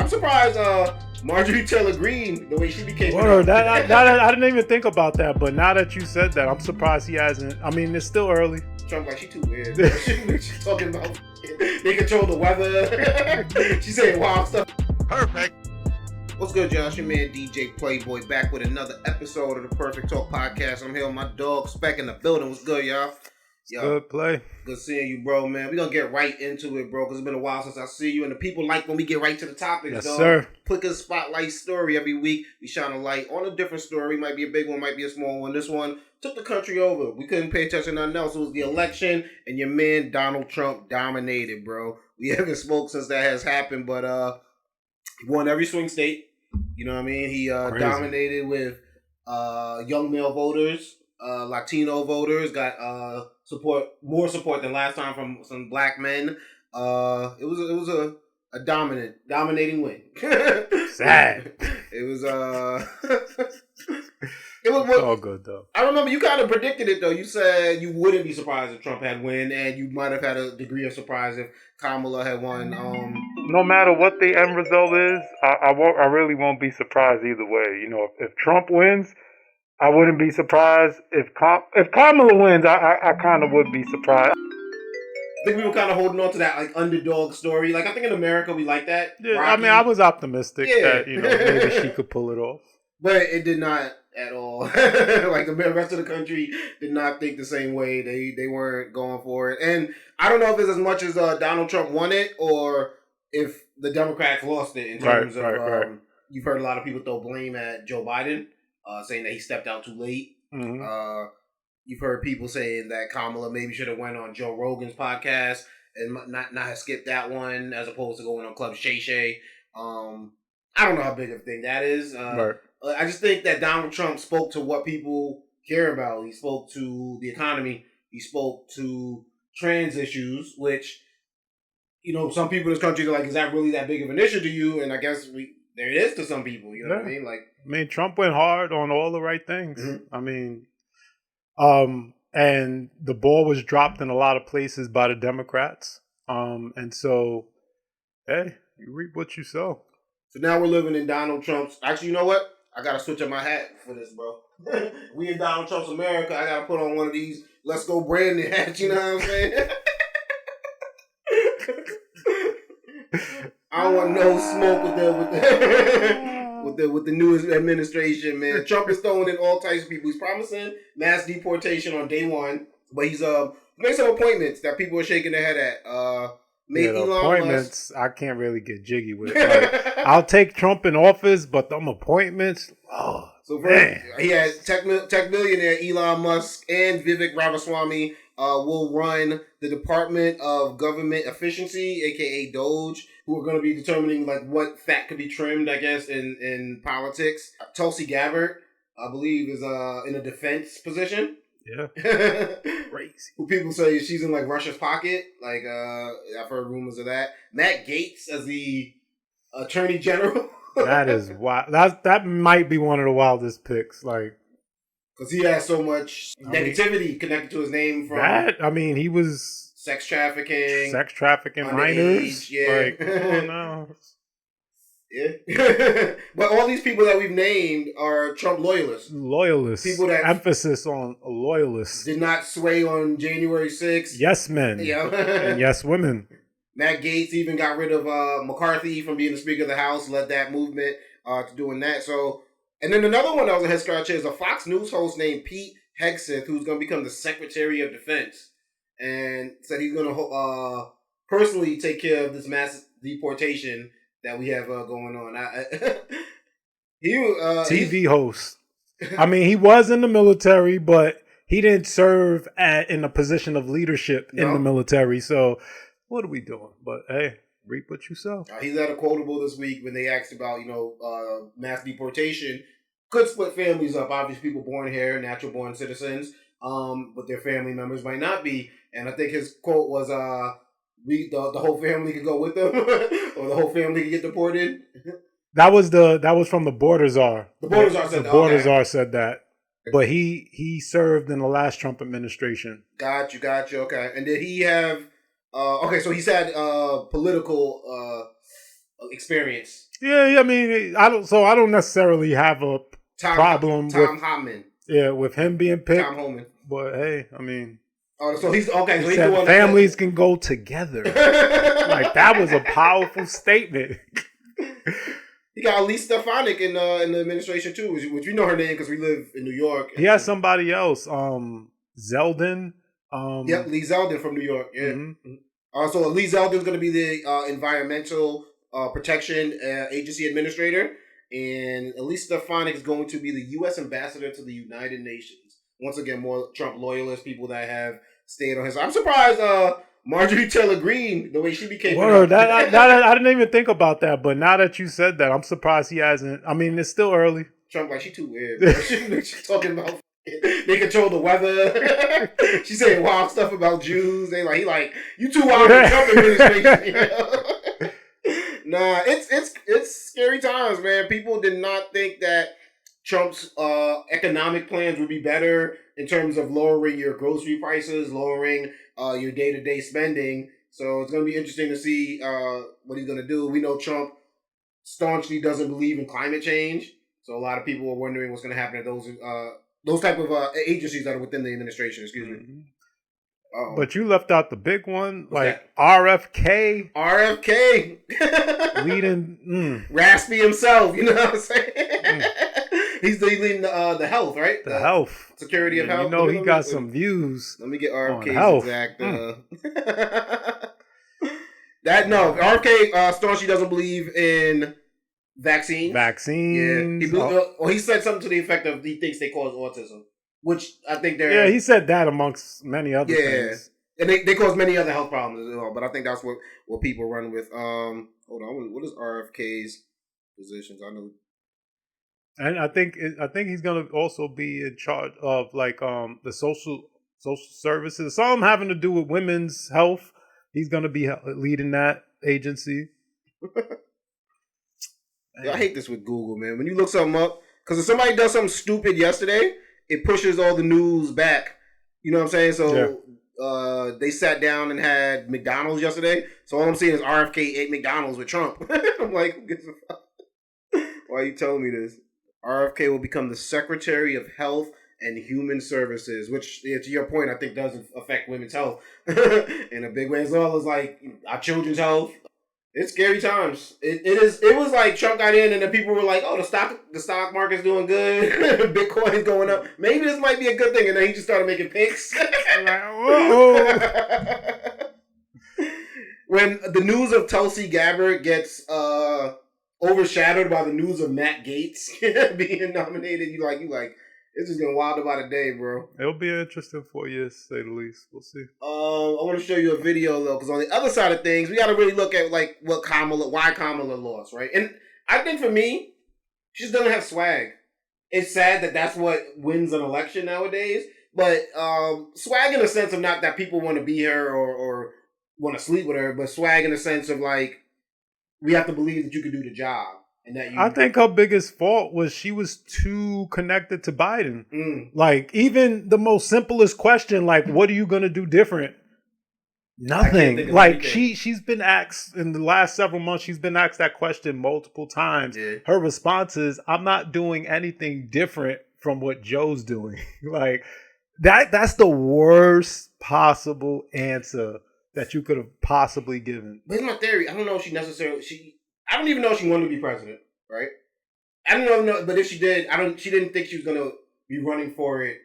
I'm surprised Marjorie Taylor Greene, the way she became. Word, I didn't even think about that, but now that you said that, I'm surprised he hasn't. I mean, it's still early. Trump, like, she too weird. She's talking about they control the weather. She's saying wild stuff. Perfect. What's good, y'all? It's your man DJ Playboy back with another episode of the Perfect Talk Podcast. I'm here with my dog Spec in the building. What's good, y'all? Yo, good play. Good seeing you, bro, man. We're going to get right into it, bro, because it's been a while since I see you. And the people like when we get right to the topics, yes, dog. Sir. Pick a spotlight story every week. We shine a light on a different story. Might be a big one, might be a small one. This one took the country over. We couldn't pay attention to nothing else. It was the election, and your man Donald Trump dominated, bro. We haven't spoke since that has happened, but he won every swing state. You know what I mean? He dominated with young male voters, Latino voters, got more support than last time from some black men. It was a dominating win. Sad. It was all good though. I remember you kind of predicted it though. You said you wouldn't be surprised if Trump had won, and you might have had a degree of surprise if Kamala had won. No matter what the end result is, I really won't be surprised either way. You know, if Trump wins, I wouldn't be surprised. If Kamala wins, I kind of would be surprised. I think we were kind of holding on to that like underdog story. Like I think in America we like that. Yeah, Rocky. I mean, I was optimistic that maybe she could pull it off, but it did not at all. Like the rest of the country did not think the same way. They weren't going for it, and I don't know if it's as much as Donald Trump won it or if the Democrats lost it in terms of. You've heard a lot of people throw blame at Joe Biden, saying that he stepped out too late. Mm-hmm. You've heard people saying that Kamala maybe should have went on Joe Rogan's podcast and not have skipped that one as opposed to going on Club Shay Shay. I don't know how big of a thing that is. I just think that Donald Trump spoke to what people care about. He spoke to the economy. He spoke to trans issues, which, you know, some people in this country are like, is that really that big of an issue to you? And I guess there it is to some people. You know what I mean? Like, Trump went hard on all the right things. Mm-hmm. I mean, and the ball was dropped in a lot of places by the Democrats. And so, hey, you reap what you sow. So now we're living in Donald Trump's. Actually, you know what? I gotta switch up my hat for this, bro. We in Donald Trump's America. I gotta put on one of these "Let's Go Brandon" hats. You know what I'm saying? I don't want no smoke with the new administration, man. Trump is throwing in all types of people. He's promising mass deportation on day one, but he's made some appointments that people are shaking their head at. Appointments, I can't really get jiggy with. Like, I'll take Trump in office, but them appointments, So first, he had tech millionaire Elon Musk and Vivek Ramaswamy will run the Department of Government Efficiency, aka DOGE, who are going to be determining like what fat could be trimmed, I guess, in politics. Tulsi Gabbard, I believe, is in a defense position. Yeah. Crazy. Who people say she's in like Russia's pocket. Like I've heard rumors of that. Matt Gaetz as the Attorney General. That is wild. That might be one of the wildest picks. Like, because he has so much negativity connected to his name from that. I mean, he was sex trafficking minors. Yeah. Like, oh no. Yeah. But all these people that we've named are Trump loyalists. People that emphasis on loyalists. Did not sway on January 6th. Yes men. Yeah. And yes women. Matt Gaetz even got rid of McCarthy from being the Speaker of the House, led that movement to doing that. So, and then another one that was a head scratcher is a Fox News host named Pete Hegseth, who's going to become the Secretary of Defense, and said he's going to personally take care of this mass deportation that we have going on. TV host. I mean, he was in the military, but he didn't serve in a position of leadership in the military. So, what are we doing? But hey, reap what you sow. He's at a quotable this week when they asked about, mass deportation. Could split families up. Obviously, people born here, natural born citizens, but their family members might not be. And I think his quote was, the whole family could go with them, or the whole family could get deported. That was from the Border Czar. The Border Czar said that. The Border Czar said that. But he served in the last Trump administration. Got you. Okay. And did he have... so he's had political experience. Yeah, I mean, I don't necessarily have a problem Tom Homan. with him being picked. Tom Homan. But hey, I mean, oh, so he's okay. So he he's the one. Families can go together. Like that was a powerful statement. He got Elise Stefanik in the administration too, which we know her name because we live in New York. He has somebody else, Zeldin. Yep, Lee Zeldin from New York. Yeah. Mm-hmm. So Lee Zeldin's going to be the environmental protection agency administrator, and Elise Stefanik is going to be the U.S. ambassador to the United Nations. Once again, more Trump loyalists, people that have stayed on his side. I'm surprised Marjorie Taylor Greene, the way she became... Word, I didn't even think about that, but now that you said that, I'm surprised he hasn't... I mean, it's still early. Trump, like, she too weird. She's talking about... They control the weather. She's saying wild stuff about Jews. He like, you too wild for Trump administration. You know? Nah, it's scary times, man. People did not think that Trump's economic plans would be better in terms of lowering your grocery prices, lowering your day-to-day spending. So it's going to be interesting to see what he's going to do. We know Trump staunchly doesn't believe in climate change. So a lot of people are wondering what's going to happen to those type of agencies that are within the administration. Excuse me. Uh-oh. But you left out the big one, what's like that? RFK. Leading. Raspy himself, you know what I'm saying? He's leading the health, right? The health. Security of health. You know he got some views. Let me get RFK's exact... RFK staunchly doesn't believe in vaccines. Yeah. He said something to the effect of he thinks they cause autism. Which I think they're... Yeah, he said that amongst many other things. And they cause many other health problems as well. But I think that's what people run with. Hold on. What is RFK's positions? I know. And I think he's going to also be in charge of like the social services. Something having to do with women's health. He's going to be leading that agency. I hate this with Google, man. When you look something up, because if somebody does something stupid yesterday, it pushes all the news back. You know what I'm saying? So they sat down and had McDonald's yesterday. So all I'm seeing is RFK ate McDonald's with Trump. I'm like, who gives a fuck? Why are you telling me this? RFK will become the Secretary of Health and Human Services, which, to your point, I think does affect women's health in a big way, as well as like our children's health. It's scary times. It was like Trump got in and the people were like, oh, the stock market's doing good. Bitcoin's going up. Maybe this might be a good thing. And then he just started making picks. Like, whoa. When the news of Tulsi Gabbard gets overshadowed by the news of Matt Gaetz being nominated, you like, it's just getting wild about a day, bro. It'll be interesting 4 years, to say the least. We'll see. I want to show you a video though, because on the other side of things, we got to really look at like why Kamala lost, right? And I think for me, she just doesn't have swag. It's sad that that's what wins an election nowadays. But swag in the sense of not that people want to be her or want to sleep with her, but swag in the sense of like we have to believe that you can do the job. I think her biggest fault was she was too connected to Biden. Like, even the most simplest question, like, what are you going to do different? Nothing. Like, she's been asked, in the last several months, she's been asked that question multiple times. Yeah. Her response is, I'm not doing anything different from what Joe's doing. Like, that's the worst possible answer that you could have possibly given. But here's my theory. I don't know if I don't even know if she wanted to be president, right? I don't know, but if she did, she didn't think she was going to be running for it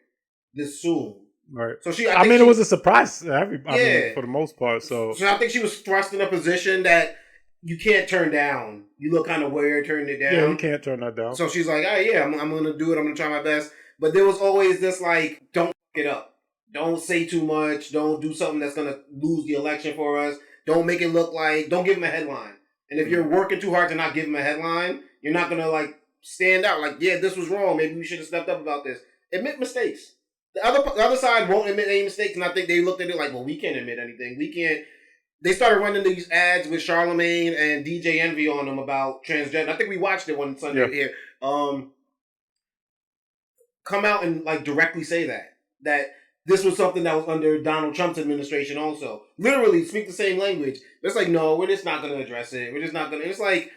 this soon. Right. So it was a surprise to everybody, for the most part. So I think she was thrust in a position that you can't turn down. You look kind of weird turning it down. Yeah, you can't turn that down. So she's like, oh yeah, I'm going to do it. I'm going to try my best. But there was always this like, don't fuck it up. Don't say too much. Don't do something that's going to lose the election for us. Don't make it look like, don't give them a headline. And if you're working too hard to not give them a headline, you're not going to like stand out. Like, yeah, this was wrong. Maybe we should have stepped up about this. Admit mistakes. The other side won't admit any mistakes. And I think they looked at it like, well, we can't admit anything. We can't. They started running these ads with Charlemagne and DJ Envy on them about transgender. I think we watched it one Sunday here. Come out and like directly say that this was something that was under Donald Trump's administration also. Literally speak the same language. It's like, no, we're just not going to address it. We're just not going to. It's like,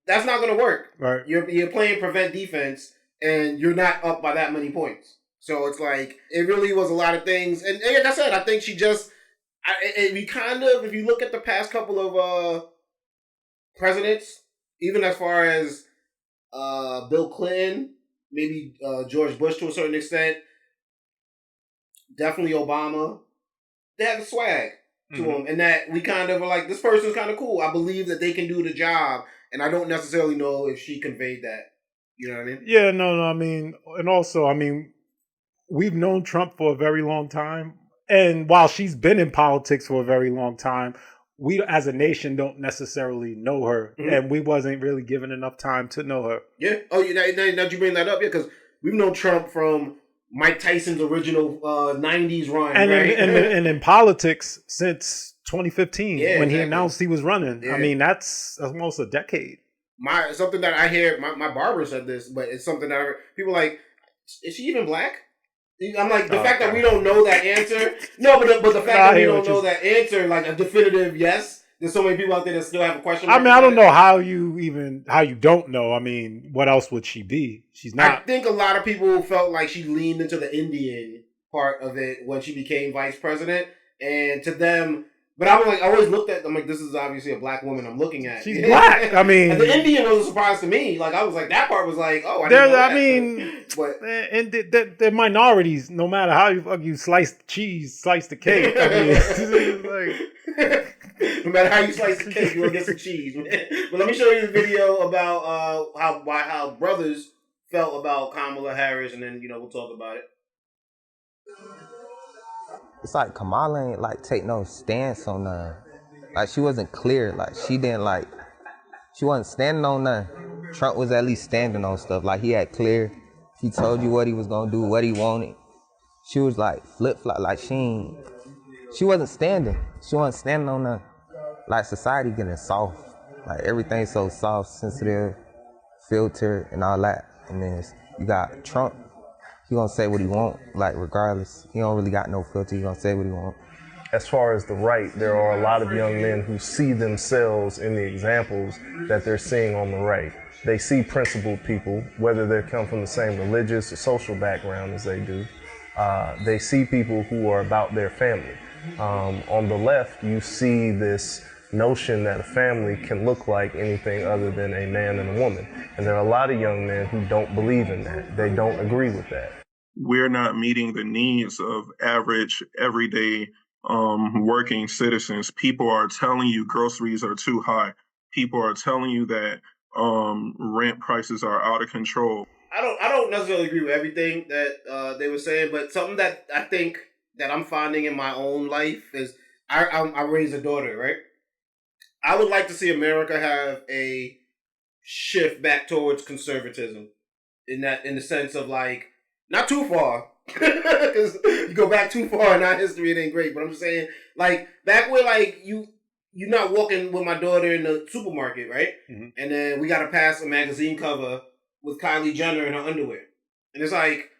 That's not going to work. Right. You're playing prevent defense, and you're not up by that many points. So it's like it really was a lot of things. And like I said, I think she just we kind of, if you look at the past couple of presidents, even as far as Bill Clinton, maybe George Bush to a certain extent, definitely Obama, they had the swag to them, and that we kind of are like, this person's kind of cool. I believe that they can do the job, and I don't necessarily know if she conveyed that. You know what I mean? Yeah, no. I mean, and also, I mean, we've known Trump for a very long time, and while she's been in politics for a very long time, we as a nation don't necessarily know her, and we wasn't really given enough time to know her. Yeah. Oh, now you bring that up, yeah, because we've known Trump from Mike Tyson's original '90s run, and right? and in politics since 2015 when exactly. he announced he was running. Yeah. I mean, that's almost a decade. Something that I hear, my barber said this, but it's something that people like, is she even black? I'm like, the fact that we don't know that answer. No, but the fact that we don't know that answer, like a definitive yes. There's so many people out there that still have a question mark. I mean, I don't know how you don't know. I mean, what else would she be? She's not. I think a lot of people felt like she leaned into the Indian part of it when she became vice president, and to them. But I'm like, I always looked at. I'm like, this is obviously a black woman I'm looking at. She's black. I mean, and the Indian was a surprise to me. Like I was like, that part was like, oh, I didn't know that. I mean, but and they're minorities. No matter how you slice the cheese, slice the cake. I mean, no matter how you slice the cake, you'll get some cheese. But let me show you the video about how brothers felt about Kamala Harris, and then we'll talk about it. It's like Kamala ain't like take no stance on nothing. Like she wasn't clear. Like she wasn't standing on nothing. Trump was at least standing on stuff. Like he had clear. He told you what he was gonna do, what he wanted. She was like flip flop. Like she wasn't standing. She wasn't standing on nothing. Like society getting soft. Like everything's so soft, sensitive, filtered, and all that. And then you got Trump. He gonna say what he want, like regardless. He don't really got no filter. He gonna say what he want. As far as the right, there are a lot of young men who see themselves in the examples that they're seeing on the right. They see principled people, whether they come from the same religious or social background as they do. They see people who are about their family. On the left, you see this notion that a family can look like anything other than a man and a woman. And there are a lot of young men who don't believe in that. They don't agree with that. We're not meeting the needs of average, everyday working citizens. People are telling you groceries are too high. People are telling you that rent prices are out of control. I don't necessarily agree with everything that they were saying, but something that I think that I'm finding in my own life is I raised a daughter, right? I would like to see America have a shift back towards conservatism in the sense of like not too far, because you go back too far in our history, it ain't great. But I'm just saying, like back where like you're not walking with my daughter in the supermarket, right? Mm-hmm. And then we got to pass a magazine cover with Kylie Jenner in her underwear, and it's like,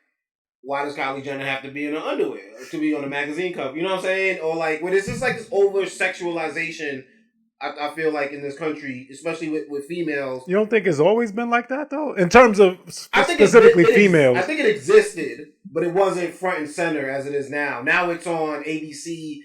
why does Kylie Jenner have to be in her underwear to be on a magazine cover? You know what I'm saying? Or like, when it's just like this over sexualization. I feel like in this country, especially with females. You don't think it's always been like that, though? In terms of specifically females? I think it existed, but it wasn't front and center as it is now. Now it's on ABC,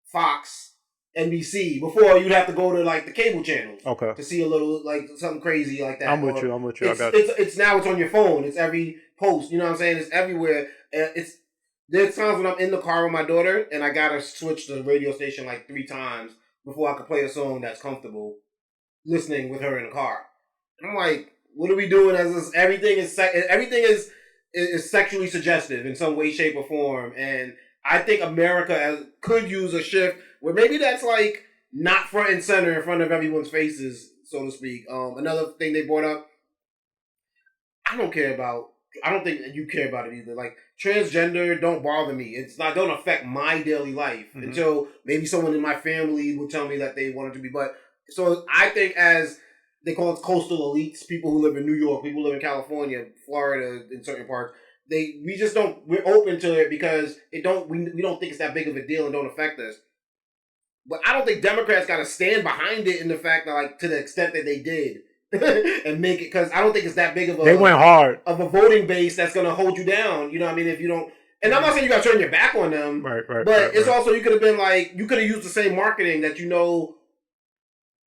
Fox, NBC. Before, you'd have to go to like the cable channels to see a little, like something crazy like that. I'm with you. I got you. It's now it's on your phone. It's every post. You know what I'm saying? It's everywhere. There's times when I'm in the car with my daughter and I gotta switch the radio station like 3 times before I could play a song that's comfortable listening with her in the car. And I'm like, what are we doing as this? Everything is sexually suggestive in some way, shape, or form. And I think America could use a shift where maybe that's like not front and center in front of everyone's faces, so to speak. Another thing they brought up, I don't think you care about it either. Like, transgender don't bother me. Don't affect my daily life until maybe someone in my family will tell me that they want it to be. But so I think, as they call it, coastal elites, people who live in New York, people who live in California, Florida, in certain parts, we're open to it because we don't think it's that big of a deal and don't affect us. But I don't think Democrats got to stand behind it in the fact that, like, to the extent that they did. and make it, because I don't think it's that big of a They went hard of a voting base that's going to hold you down. You know what I mean? If you don't, and I'm not saying you got to turn your back on them, but it's also, you could have been like, you could have used the same marketing that you know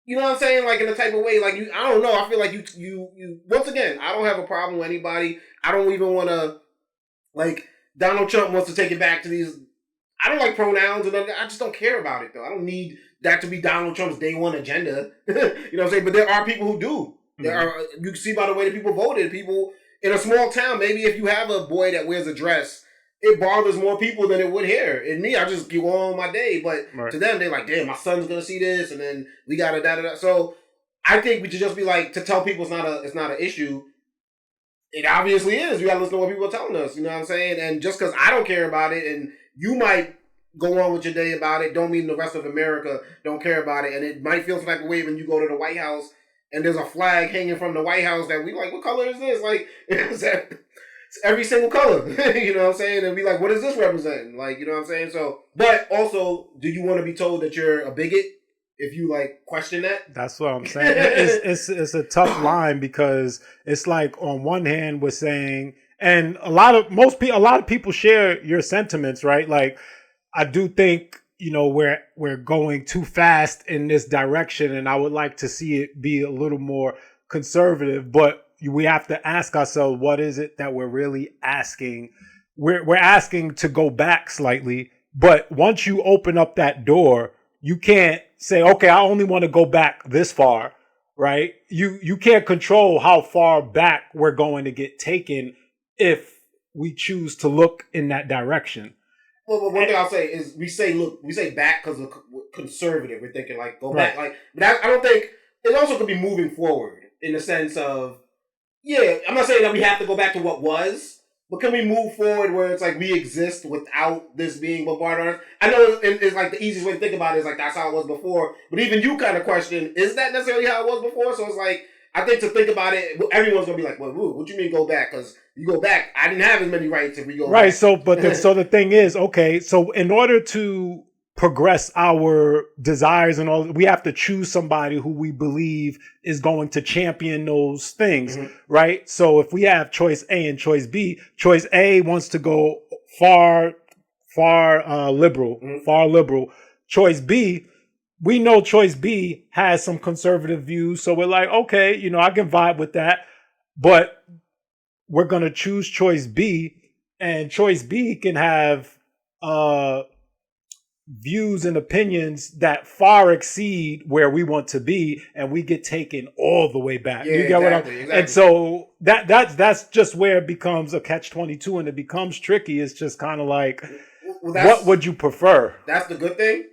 what I'm saying? Like in a type of way, like I don't know. I feel like you once again, I don't have a problem with anybody. I don't even want to, like, Donald Trump wants to take it back to these. I don't like pronouns, and I just don't care about it though. I don't need that to be Donald Trump's day one agenda. You know what I'm saying? But there are people who do. There are. You can see by the way that people voted. People in a small town, maybe if you have a boy that wears a dress, it bothers more people than it would here. And me, I just go on my day. But to them, they're like, damn, my son's gonna see this, and then we gotta da. So I think we should just be like, to tell people it's not an issue. It obviously is. You gotta listen to what people are telling us. You know what I'm saying? And just because I don't care about it, and you might go on with your day about it, don't mean the rest of America don't care about it. And it might feel some type of way when you go to the White House and there's a flag hanging from the White House that we like, what color is this? Like, it's every single color. You know what I'm saying? And be like, what does this represent? Like, you know what I'm saying? So, but also, do you want to be told that you're a bigot if you like question that? That's what I'm saying. It's a tough line, because it's like, on one hand we're saying, and a lot of people share your sentiments, right? Like, I do think, we're going too fast in this direction, and I would like to see it be a little more conservative. But we have to ask ourselves, what is it that we're really asking? We're asking to go back slightly, but once you open up that door, you can't say, okay, I only want to go back this far, right? You can't control how far back we're going to get taken if we choose to look in that direction. Well, one thing I'll say is we say back because of conservative. We're thinking like go back, like, but I don't think it also could be moving forward in the sense of, yeah, I'm not saying that we have to go back to what was, but can we move forward where it's like we exist without this being bombarded on us? I know it's like the easiest way to think about it is like that's how it was before, but even you kind of question, is that necessarily how it was before? So it's like, I think to think about it, everyone's gonna be like, "Well, what you mean go back? Because you go back, I didn't have as many rights if we go back." So the thing is, okay, so in order to progress our desires and all, we have to choose somebody who we believe is going to champion those things, right? So if we have choice A and choice B, choice A wants to go far liberal. Choice B, we know choice B has some conservative views, so we're like, okay, I can vibe with that, but we're going to choose choice B, and choice B can have views and opinions that far exceed where we want to be, and we get taken all the way back. Yeah, you get exactly. And so that's just where it becomes a catch-22, and it becomes tricky. It's just kind of like, what would you prefer? That's the good thing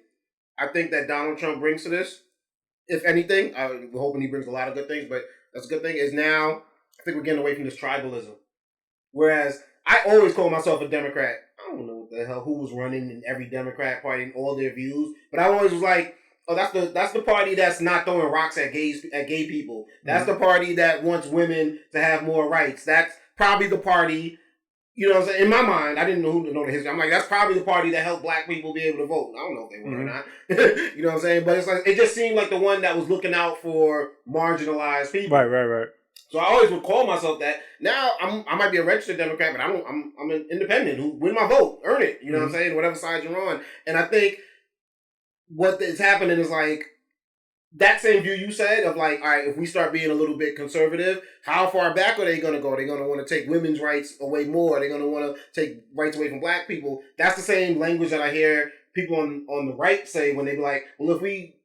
I think that Donald Trump brings to this. If anything, I'm hoping he brings a lot of good things, but that's a good thing is now I think we're getting away from this tribalism. Whereas I always call myself a Democrat. I don't know what the hell who was running in every Democrat party and all their views, but I always was like, oh, that's the party that's not throwing rocks at gay people. That's the party that wants women to have more rights. That's probably the party. You know what I'm saying? In my mind, I didn't know who to know the history. I'm like, that's probably the party that helped black people be able to vote. I don't know if they were or not. You know what I'm saying? But it's like, it just seemed like the one that was looking out for marginalized people. Right. So I always would call myself that. Now I might be a registered Democrat, but I'm an independent who win my vote, earn it. You know what I'm saying? Whatever side you're on. And I think what is happening is like, that same view you said of like, all right, if we start being a little bit conservative, how far back are they going to go? They're going to want to take women's rights away more. They're going to want to take rights away from black people. That's the same language that I hear people on the right say when they be like, well, if we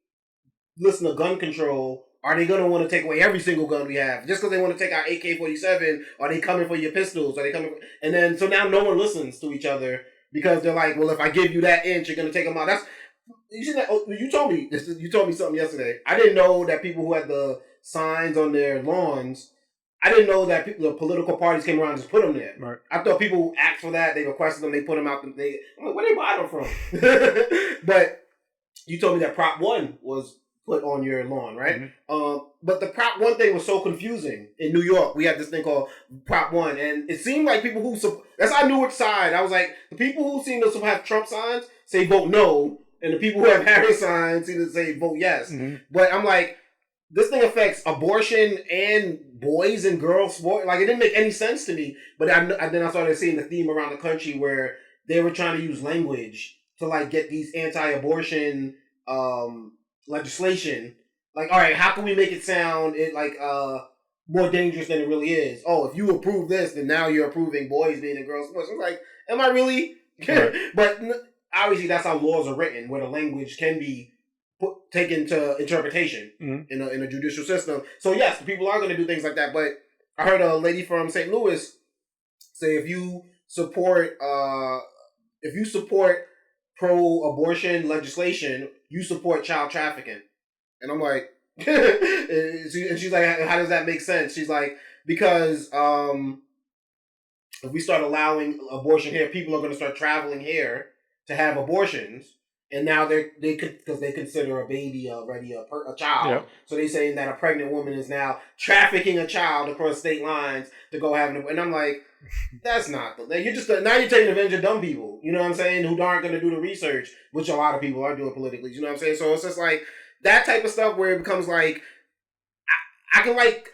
listen to gun control, are they going to want to take away every single gun we have? Just because they want to take our AK-47, are they coming for your pistols? Are they coming? And then, so now no one listens to each other because they're like, well, if I give you that inch, you're going to take them out. You see that? You told me something yesterday. I didn't know that people who had the signs on their lawns, I didn't know that the political parties came around and just put them there. Right. I thought people asked for that, they requested them, they put them out. I'm like, where they buy them from? But you told me that Prop 1 was put on your lawn, right? But the Prop 1 thing was so confusing. In New York, we had this thing called Prop 1, and it seemed like people who, that's how I knew which side. I was like, the people who seem to have Trump signs say vote no, and the people who have Harris signs either say vote yes. But I'm like, this thing affects abortion and boys and girls sport. Like, it didn't make any sense to me. But then I started seeing the theme around the country where they were trying to use language to like get these anti-abortion legislation. Like, all right, how can we make it sound more dangerous than it really is? Oh, if you approve this, then now you're approving boys being in girls sports. I'm like, am I really? Right. But obviously, that's how laws are written, where the language can be taken to interpretation in a judicial system. So yes, people are going to do things like that. But I heard a lady from St. Louis say if you support pro-abortion legislation, you support child trafficking. And I'm like, and she's like, how does that make sense? She's like, because if we start allowing abortion here, people are going to start traveling here to have abortions. And now because they consider a baby already a child. Yep. So they're saying that a pregnant woman is now trafficking a child across state lines to go have an abortion. And I'm like, that's not now you're taking advantage of dumb people, you know what I'm saying, who aren't going to do the research, which a lot of people are doing politically, you know what I'm saying? So it's just like that type of stuff where it becomes like, I can like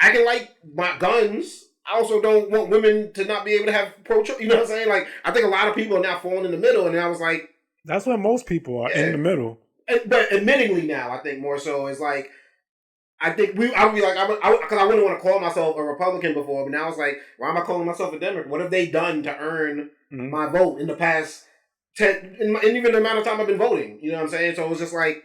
my guns. I also don't want women to not be able to have pro-choice, you know what I'm saying? Like, I think a lot of people are now falling in the middle, and I was like, that's where most people are, in the middle. But admittingly now, I think more so is like, I would be like, because I wouldn't want to call myself a Republican before, but now it's like, why am I calling myself a Democrat? What have they done to earn my vote in the past 10, and even the amount of time I've been voting? You know what I'm saying? So it was just like,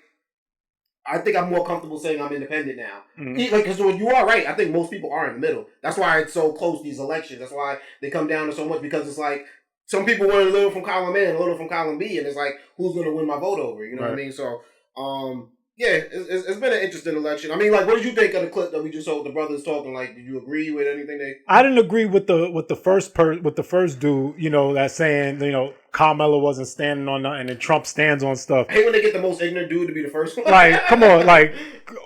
I think I'm more comfortable saying I'm independent now. Because you are right. I think most people are in the middle. That's why it's so close, these elections. That's why they come down to so much, because it's like, some people want a little from column A and a little from column B, and it's like, who's going to win my vote over? You know what I mean? So, yeah, it's been an interesting election. I mean, like, what did you think of the clip that we just heard the brothers talking? Like, did you agree with anything they? I didn't agree with the first dude. You know, that's saying, you know, Carmella wasn't standing on nothing and Trump stands on stuff. I hate when they get the most ignorant dude to be the first one. Like, come on, like,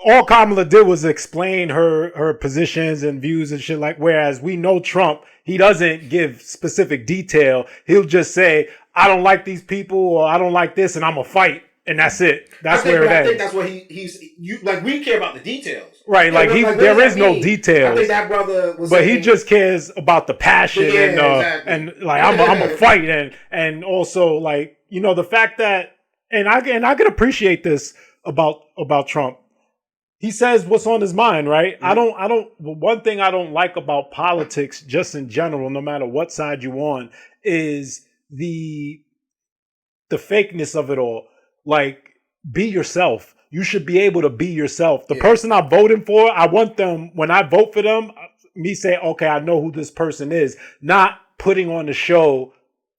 all Kamala did was explain her positions and views and shit. Like, whereas we know Trump, he doesn't give specific detail. He'll just say, I don't like these people, or I don't like this, and I'm gonna fight, and that's it. That's where it ends. I think that's what he's like. We care about the details, right? Like, there is no details. I think that brother was, but he just cares about the passion and like I'm a fight and also, like, you know, the fact that and I can appreciate this about Trump. He says what's on his mind, right? Mm-hmm. One thing I don't like about politics, just in general, no matter what side you're on, is the fakeness of it all. Like, be yourself. You should be able to be yourself. The person I'm voting for, I want them, when I vote for them, me say, okay, I know who this person is, not putting on the show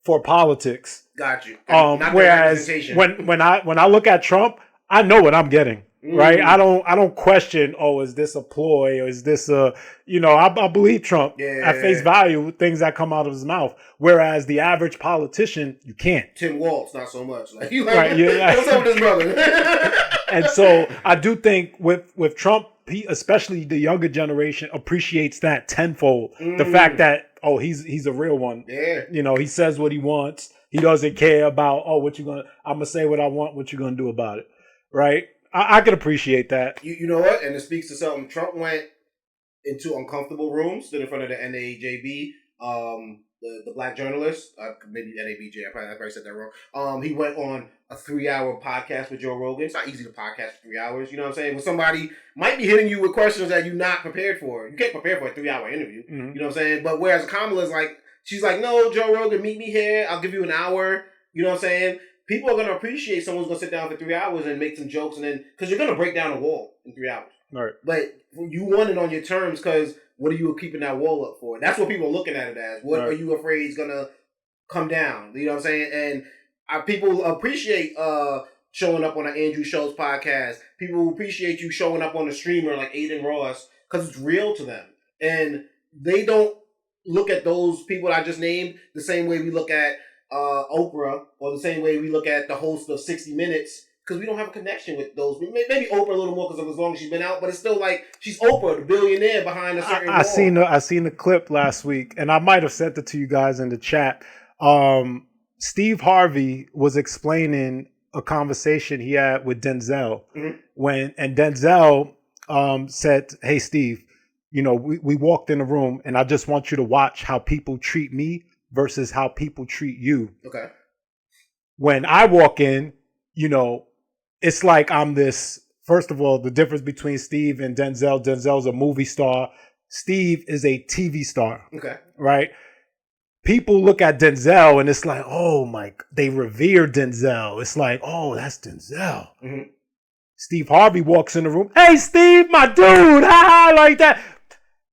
for politics. Got you. Whereas when I look at Trump, I know what I'm getting. Right? I don't question, oh, is this a ploy, or is this a, you know, I believe Trump at face value, things that come out of his mouth. Whereas the average politician, you can't. Tim Walz, not so much. Like, you like, right, what's up with his brother? And so I do think with Trump, he, especially the younger generation, appreciates that tenfold. The fact that, oh, he's a real one. Yeah. You know, he says what he wants. He doesn't care about, oh, I'm gonna say what I want, what you gonna do about it. Right? I can appreciate that. You know what? And it speaks to something. Trump went into uncomfortable rooms, stood in front of the NAJB, the black journalist, maybe NABJ, I probably said that wrong. He went on a 3-hour podcast with Joe Rogan. It's not easy to podcast for 3 hours, you know what I'm saying? When somebody might be hitting you with questions that you're not prepared for. You can't prepare for a 3-hour interview, you know what I'm saying? But whereas Kamala's like, she's like, no, Joe Rogan, meet me here. I'll give you an hour, you know what I'm saying? People are going to appreciate someone's going to sit down for 3 hours and make some jokes, and then, because you're going to break down a wall in 3 hours. Right. But you want it on your terms, because what are you keeping that wall up for? That's what people are looking at it as. What are you afraid is going to come down? You know what I'm saying? And people appreciate showing up on an Andrew Schultz podcast. People appreciate you showing up on a streamer like Aiden Ross, because it's real to them. And they don't look at those people I just named the same way we look at Oprah, or the same way we look at the host of 60 Minutes, because we don't have a connection with those. Maybe Oprah a little more because of as long as she's been out, but it's still like, she's Oprah, the billionaire behind a certain wall. I seen the clip last week, and I might have sent it to you guys in the chat. Steve Harvey was explaining a conversation he had with Denzel. And Denzel said, "Hey, Steve, we walked in the room, and I just want you to watch how people treat me versus how people treat you." Okay. When I walk in, it's like I'm this. First of all, the difference between Steve and Denzel. Denzel's a movie star. Steve is a TV star. Okay. Right? People look at Denzel and it's like, oh my, they revere Denzel. It's like, oh, that's Denzel. Mm-hmm. Steve Harvey walks in the room. Hey, Steve, my dude. Ha, like that.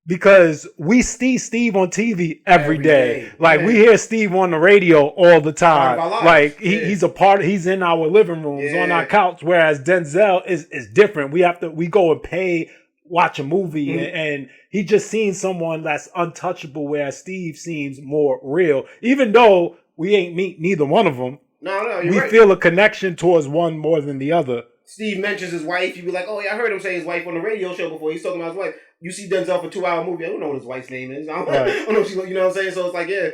Because we see Steve on TV every day. Like we hear Steve on the radio all the time. Like he's a part. He's in our living rooms, on our couch. Whereas Denzel is different. We go and watch a movie, and he just seen someone that's untouchable. Whereas Steve seems more real, even though we ain't meet neither one of them. No, we feel a connection towards one more than the other. Steve mentions his wife. You be like, oh yeah, I heard him say his wife on the radio show before. He's talking about his wife. You see Denzel for a 2-hour movie. I don't know what his wife's name is. I don't know if she, you know what I'm saying? So it's like, you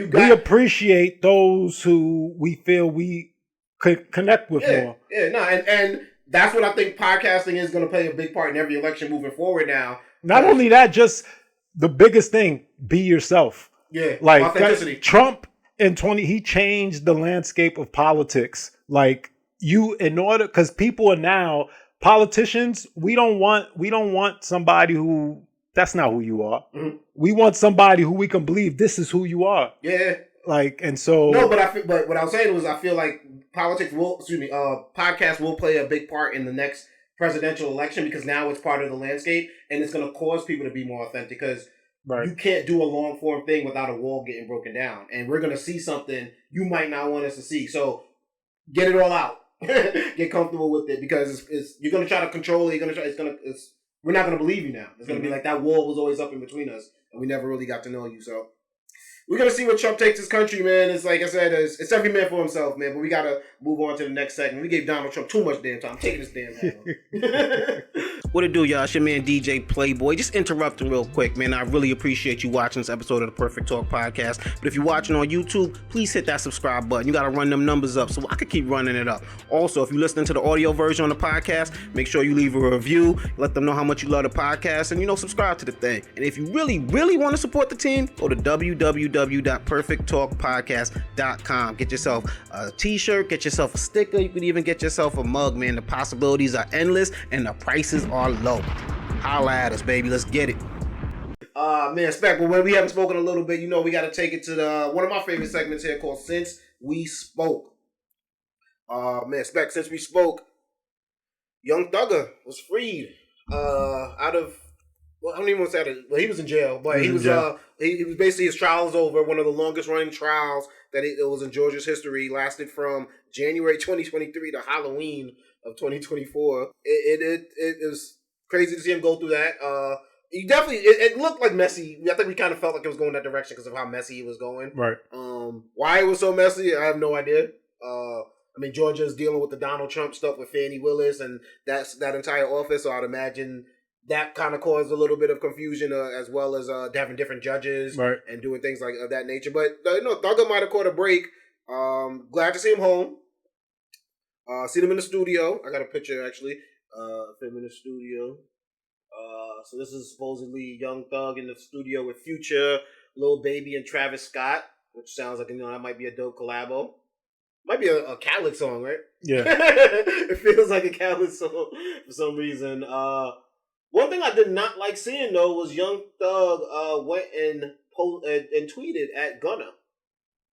got. We appreciate those who we feel we could connect with more. Yeah, no, and that's what I think podcasting is going to play a big part in every election moving forward now. Not only that, just the biggest thing, be yourself. Yeah, like authenticity. Trump he changed the landscape of politics. Like because people are now politicians. We don't want somebody who that's not who you are. Mm-hmm. We want somebody who we can believe this is who you are. Yeah. Like, and so no, but what I was saying was I feel like podcasts will play a big part in the next presidential election because now it's part of the landscape and it's going to cause people to be more authentic because you can't do a long form thing without a wall getting broken down, and we're going to see something you might not want us to see. So get it all out. Get comfortable with it because you're gonna try to control it. We're not gonna believe you now. It's gonna be like that wall was always up in between us, and we never really got to know you. So we're gonna see what Trump takes his country, man. It's like I said, it's every man for himself, man. But we gotta move on to the next segment. We gave Donald Trump too much damn time. I'm taking this damn time. What it do, y'all? It's your man DJ Playboy. Just interrupting real quick, man. I really appreciate you watching this episode of the Perfect Talk Podcast. But if you're watching on YouTube, please hit that subscribe button. You got to run them numbers up so I could keep running it up. Also, if you're listening to the audio version on the podcast, make sure you leave a review. Let them know how much you love the podcast and, subscribe to the thing. And if you really, really want to support the team, go to www.perfecttalkpodcast.com. Get yourself a t-shirt, get yourself a sticker. You could even get yourself a mug, man. The possibilities are endless and the prices are low. Holla at us, baby. Let's get it. Man, Spec, but when we haven't spoken a little bit, we got to take it to one of my favorite segments here called Since We Spoke. Man, Spec, since we spoke, Young Thugger was freed out of, I don't even want to say that, well, he was in jail, but he was basically, his trial is over. One of the longest running trials that it was in Georgia's history, lasted from January 2023 to Halloween of 2024. It was crazy to see him go through that. He definitely, it looked like messy. I think we kind of felt like it was going that direction because of how messy it was going. Right. Why it was so messy, I have no idea. Georgia is dealing with the Donald Trump stuff with Fannie Willis and that entire office, so I'd imagine that kind of caused a little bit of confusion, as well as having different judges and doing things like of that nature. But Thugger might have caught a break. Glad to see him home. See them in the studio. I got a picture actually. Him in the studio. So this is supposedly Young Thug in the studio with Future, Lil Baby, and Travis Scott, which sounds like that might be a dope collabo. Might be a Khaled song, right? Yeah. It feels like a Khaled song for some reason. One thing I did not like seeing though was Young Thug went and tweeted at Gunna.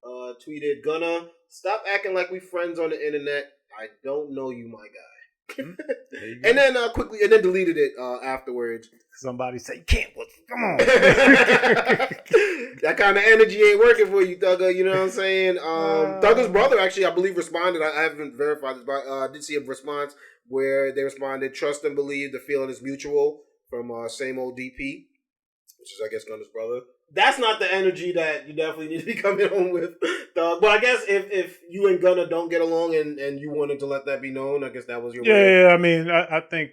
Tweeted, Gunna, stop acting like we friends on the internet. I don't know you, my guy. And then deleted it afterwards. Somebody say, you can't, come on. That kind of energy ain't working for you, Thugger. You know what I'm saying? Thugger's brother actually, I believe, responded. I haven't verified this, but I did see a response where they responded, trust and believe, the feeling is mutual, from same old DP, which is, I guess, Gunna's brother. That's not the energy that you definitely need to be coming home with, Thug. But I guess if you and Gunna don't get along and you wanted to let that be known, I guess that was your way. Yeah, I think,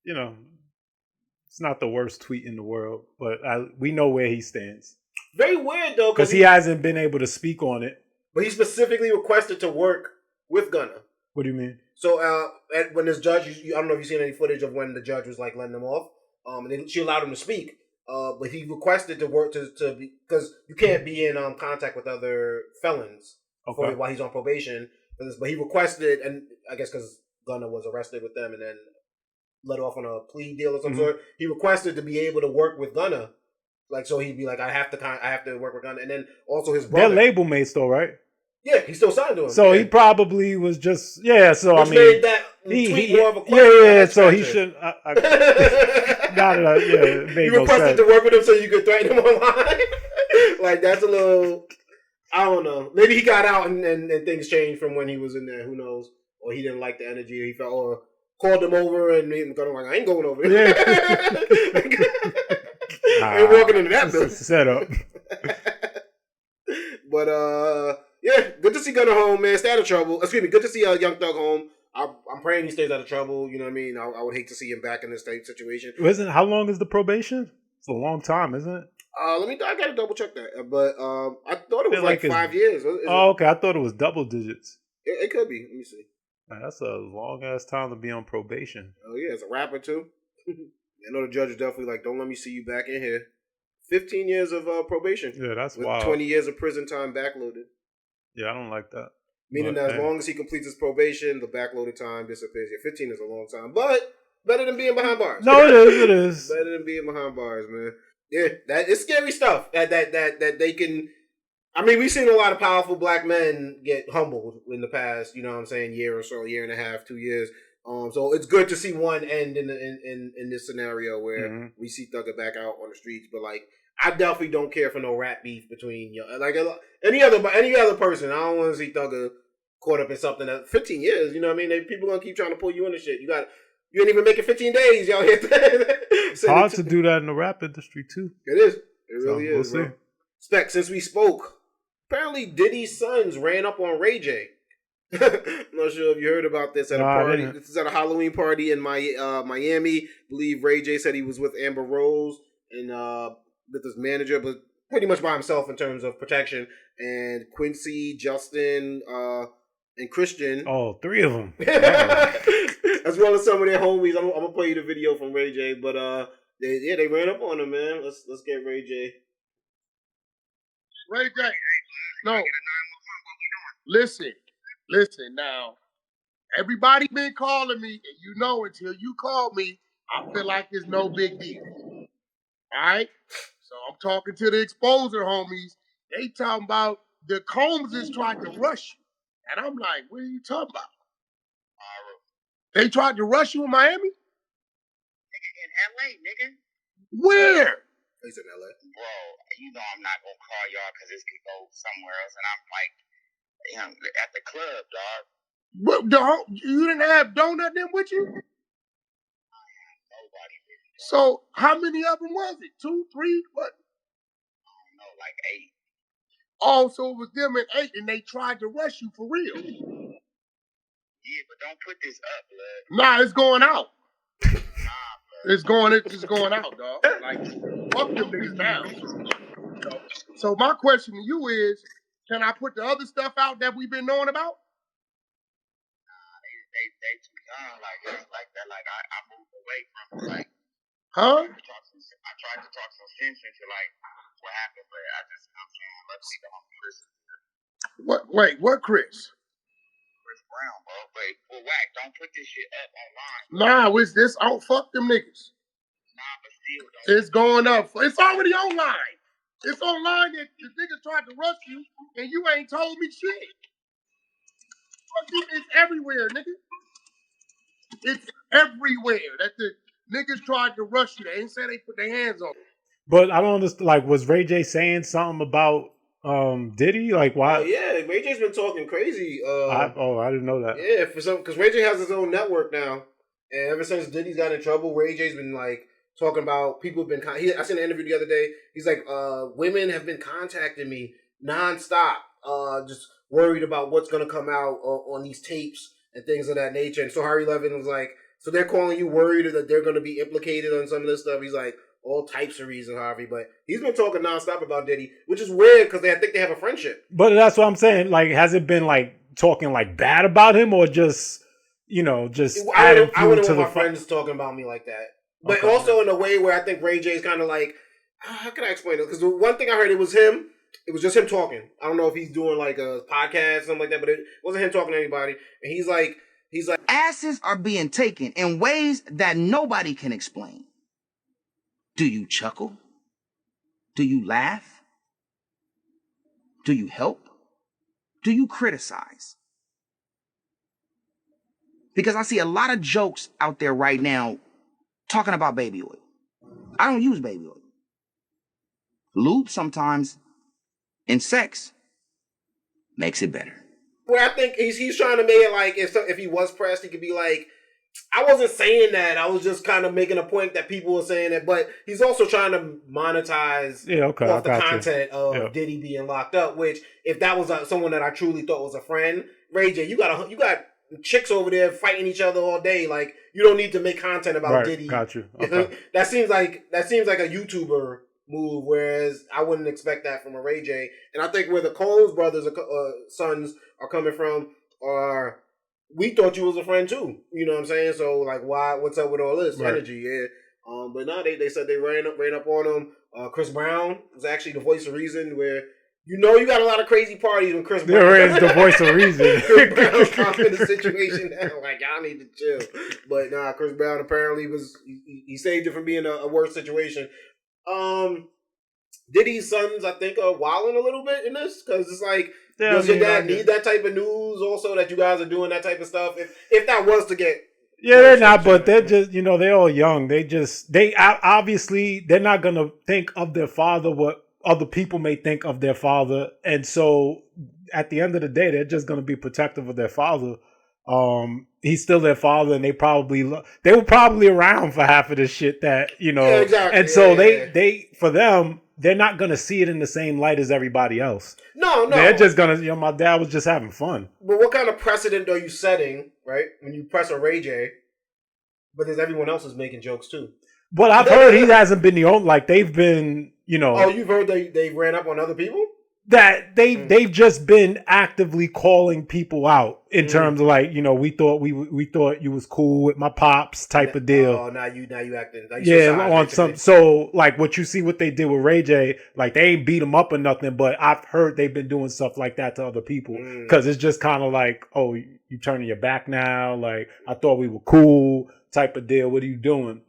it's not the worst tweet in the world, but we know where he stands. Very weird, though. Because he hasn't been able to speak on it. But he specifically requested to work with Gunna. What do you mean? So when this judge, I don't know if you've seen any footage of when the judge was like letting him off. And then she allowed him to speak. But he requested to work to be, because you can't be in contact with other felons while he's on probation. But he requested, and I guess because Gunna was arrested with them and then let off on a plea deal of some sort, he requested to be able to work with Gunna. Like, so he'd be like, I have to work with Gunna. And then also his brother. They're label mates though, right? Yeah, he still signed to him. So he probably was just So which I mean, made that tweet more of a question. So he should. It made you no requested sense. to work with him so you could threaten him online. Like, that's a little. I don't know. Maybe he got out and things changed from when he was in there. Who knows? Or he didn't like the energy. He felt, or called him over and made him go like, I ain't going over there. I ain't walking into that building. Set up. But yeah, good to see Gunna home, man. Stay out of trouble. Excuse me, good to see Young Thug home. I'm praying he stays out of trouble. You know what I mean? I would hate to see him back in this same situation. How long is the probation? It's a long time, isn't it? I gotta double check that. But I thought it was like 5 years. Okay. I thought it was double digits. It could be. Let me see. Man, that's a long ass time to be on probation. Oh yeah, it's a rapper too. I know the judge is definitely like, don't let me see you back in here. 15 years of probation. Yeah, that's with wild. 20 years of prison time backloaded. Yeah, I don't like that. Meaning that as long as he completes his probation, the backloaded time disappears. Yeah, 15 is a long time, but better than being behind bars. No, it is. It is better than being behind bars, man. Yeah, that is scary stuff. That they can. I mean, we've seen a lot of powerful black men get humbled in the past. You know what I'm saying? Year or so, year and a half, 2 years. So it's good to see one end in this scenario where we see Thugger back out on the streets. But like, I definitely don't care for no rap beef between like any other person. I don't want to see Thugger caught up in something that 15 years. You know what I mean? People gonna keep trying to pull you into shit. You ain't even making 15 days, y'all. It's hard to do that in the rap industry too. It is. It really is. We'll see. Spec, since we spoke, apparently Diddy's sons ran up on Ray J. I'm not sure if you heard about this at a party. This is at a Halloween party in Miami. I believe Ray J said he was with Amber Rose and with his manager, but pretty much by himself in terms of protection. And Quincy, Justin, and Christian. Oh, 3 of them. As well as some of their homies. I'm gonna play you the video from Ray J, but they ran up on him, man. Let's get Ray J. Ray J. No. Listen now. Everybody been calling me, and you know until you call me, I feel like it's no big deal. Alright? So I'm talking to the exposer homies. They talking about the Combses tried to rush you. And I'm like, what are you talking about? They tried to rush you in Miami? Nigga, in LA, nigga. He's Where? in LA. Bro, you know I'm not gonna call y'all because this could go somewhere else. And I'm like, at the club, dog. But you didn't have Donut then with you? Nobody with me. So how many of them was it? 2, 3? What? I don't know, like 8. Oh, so it was them at 8 and they tried to rush you for real. Yeah, but don't put this up, blood. Nah, it's going out. Nah, blood. It's just going out, dog. Like, fuck them niggas down. So my question to you is, can I put the other stuff out that we've been knowing about? They too young, like that. Like I moved away from it. Like, huh? I tried to talk some sense into like what happened, but I just, I'm saying, luckily the homie Chris is here. What Chris? Chris Brown, bro. Wait, well, Wack, don't put this shit up online. Nah, it's this. Oh, fuck them niggas. Nah, but still, don't. It's going up. It's already online. It's online that the niggas tried to rush you and you ain't told me shit. It's everywhere, nigga. It's everywhere that the niggas tried to rush you. They ain't say they put their hands on it. But I don't understand. Like, was Ray J saying something about Diddy? Like, why? Oh yeah, Ray J's been talking crazy. I didn't know that. Yeah, because Ray J has his own network now, and ever since Diddy's got in trouble, Ray J's been like talking about people have been. I seen an interview the other day. He's like, women have been contacting me nonstop, just worried about what's gonna come out on these tapes and things of that nature. And so Harry Levin was like, so they're calling you worried that they're gonna be implicated on some of this stuff. He's like, all types of reasons, Harvey, but he's been talking nonstop about Diddy, which is weird because I think they have a friendship. But that's what I'm saying. Like, has it been like talking like bad about him or just adding I fuel wouldn't to want the my friends talking about me like that. But Okay. also in a way where I think Ray J is kind of like, how can I explain it? Because the one thing I heard, it was him. It was just him talking. I don't know if he's doing like a podcast or something like that, but it wasn't him talking to anybody. And he's like, asses are being taken in ways that nobody can explain. Do you chuckle? Do you laugh? Do you help? Do you criticize? Because I see a lot of jokes out there right now talking about baby oil. I don't use baby oil. Lube sometimes in sex makes it better. where I think he's trying to make it like if he was pressed, he could be like, I wasn't saying that. I was just kind of making a point that people were saying that. But he's also trying to monetize off the content of Diddy being locked up. Which, if that was someone that I truly thought was a friend, Ray J, you got chicks over there fighting each other all day. Like, you don't need to make content about Diddy. Got you. Okay. that seems like a YouTuber move, whereas I wouldn't expect that from a Ray J. And I think where the Coles brothers sons are coming from are, we thought you was a friend too. You know what I'm saying? So like, what's up with all this energy? Yeah. But no, they said they ran up on him. Chris Brown was actually the voice of reason, where you got a lot of crazy parties when Chris Brown is the voice of reason. Chris Brown's calming the situation down. Like, y'all need to chill. But nah, Chris Brown apparently he saved it from being a worse situation. Diddy's sons, I think, are wilding a little bit in this, because it's like, does your dad need that type of news also, that you guys are doing that type of stuff? If that was to get... Yeah, they're not, but they're just, they're all young. They obviously, they're not going to think of their father what other people may think of their father. And so at the end of the day, they're just going to be protective of their father. He's still their father, and they were probably around for half of this shit that, Yeah, exactly. And so they for them, they're not going to see it in the same light as everybody else. No. They're just going to, my dad was just having fun. But what kind of precedent are you setting, right? When you press a Ray J, but there's everyone else is making jokes too. But I've heard he hasn't been the only, like they've been, Oh, you've heard they ran up on other people? That they've just been actively calling people out in terms of like, we thought you was cool with my pops type of deal. Oh, now you acting. On some, so like what they did with Ray J, like they ain't beat him up or nothing, but I've heard they've been doing stuff like that to other people, because it's just kind of like, oh, you turning your back now? Like, I thought we were cool type of deal. What are you doing?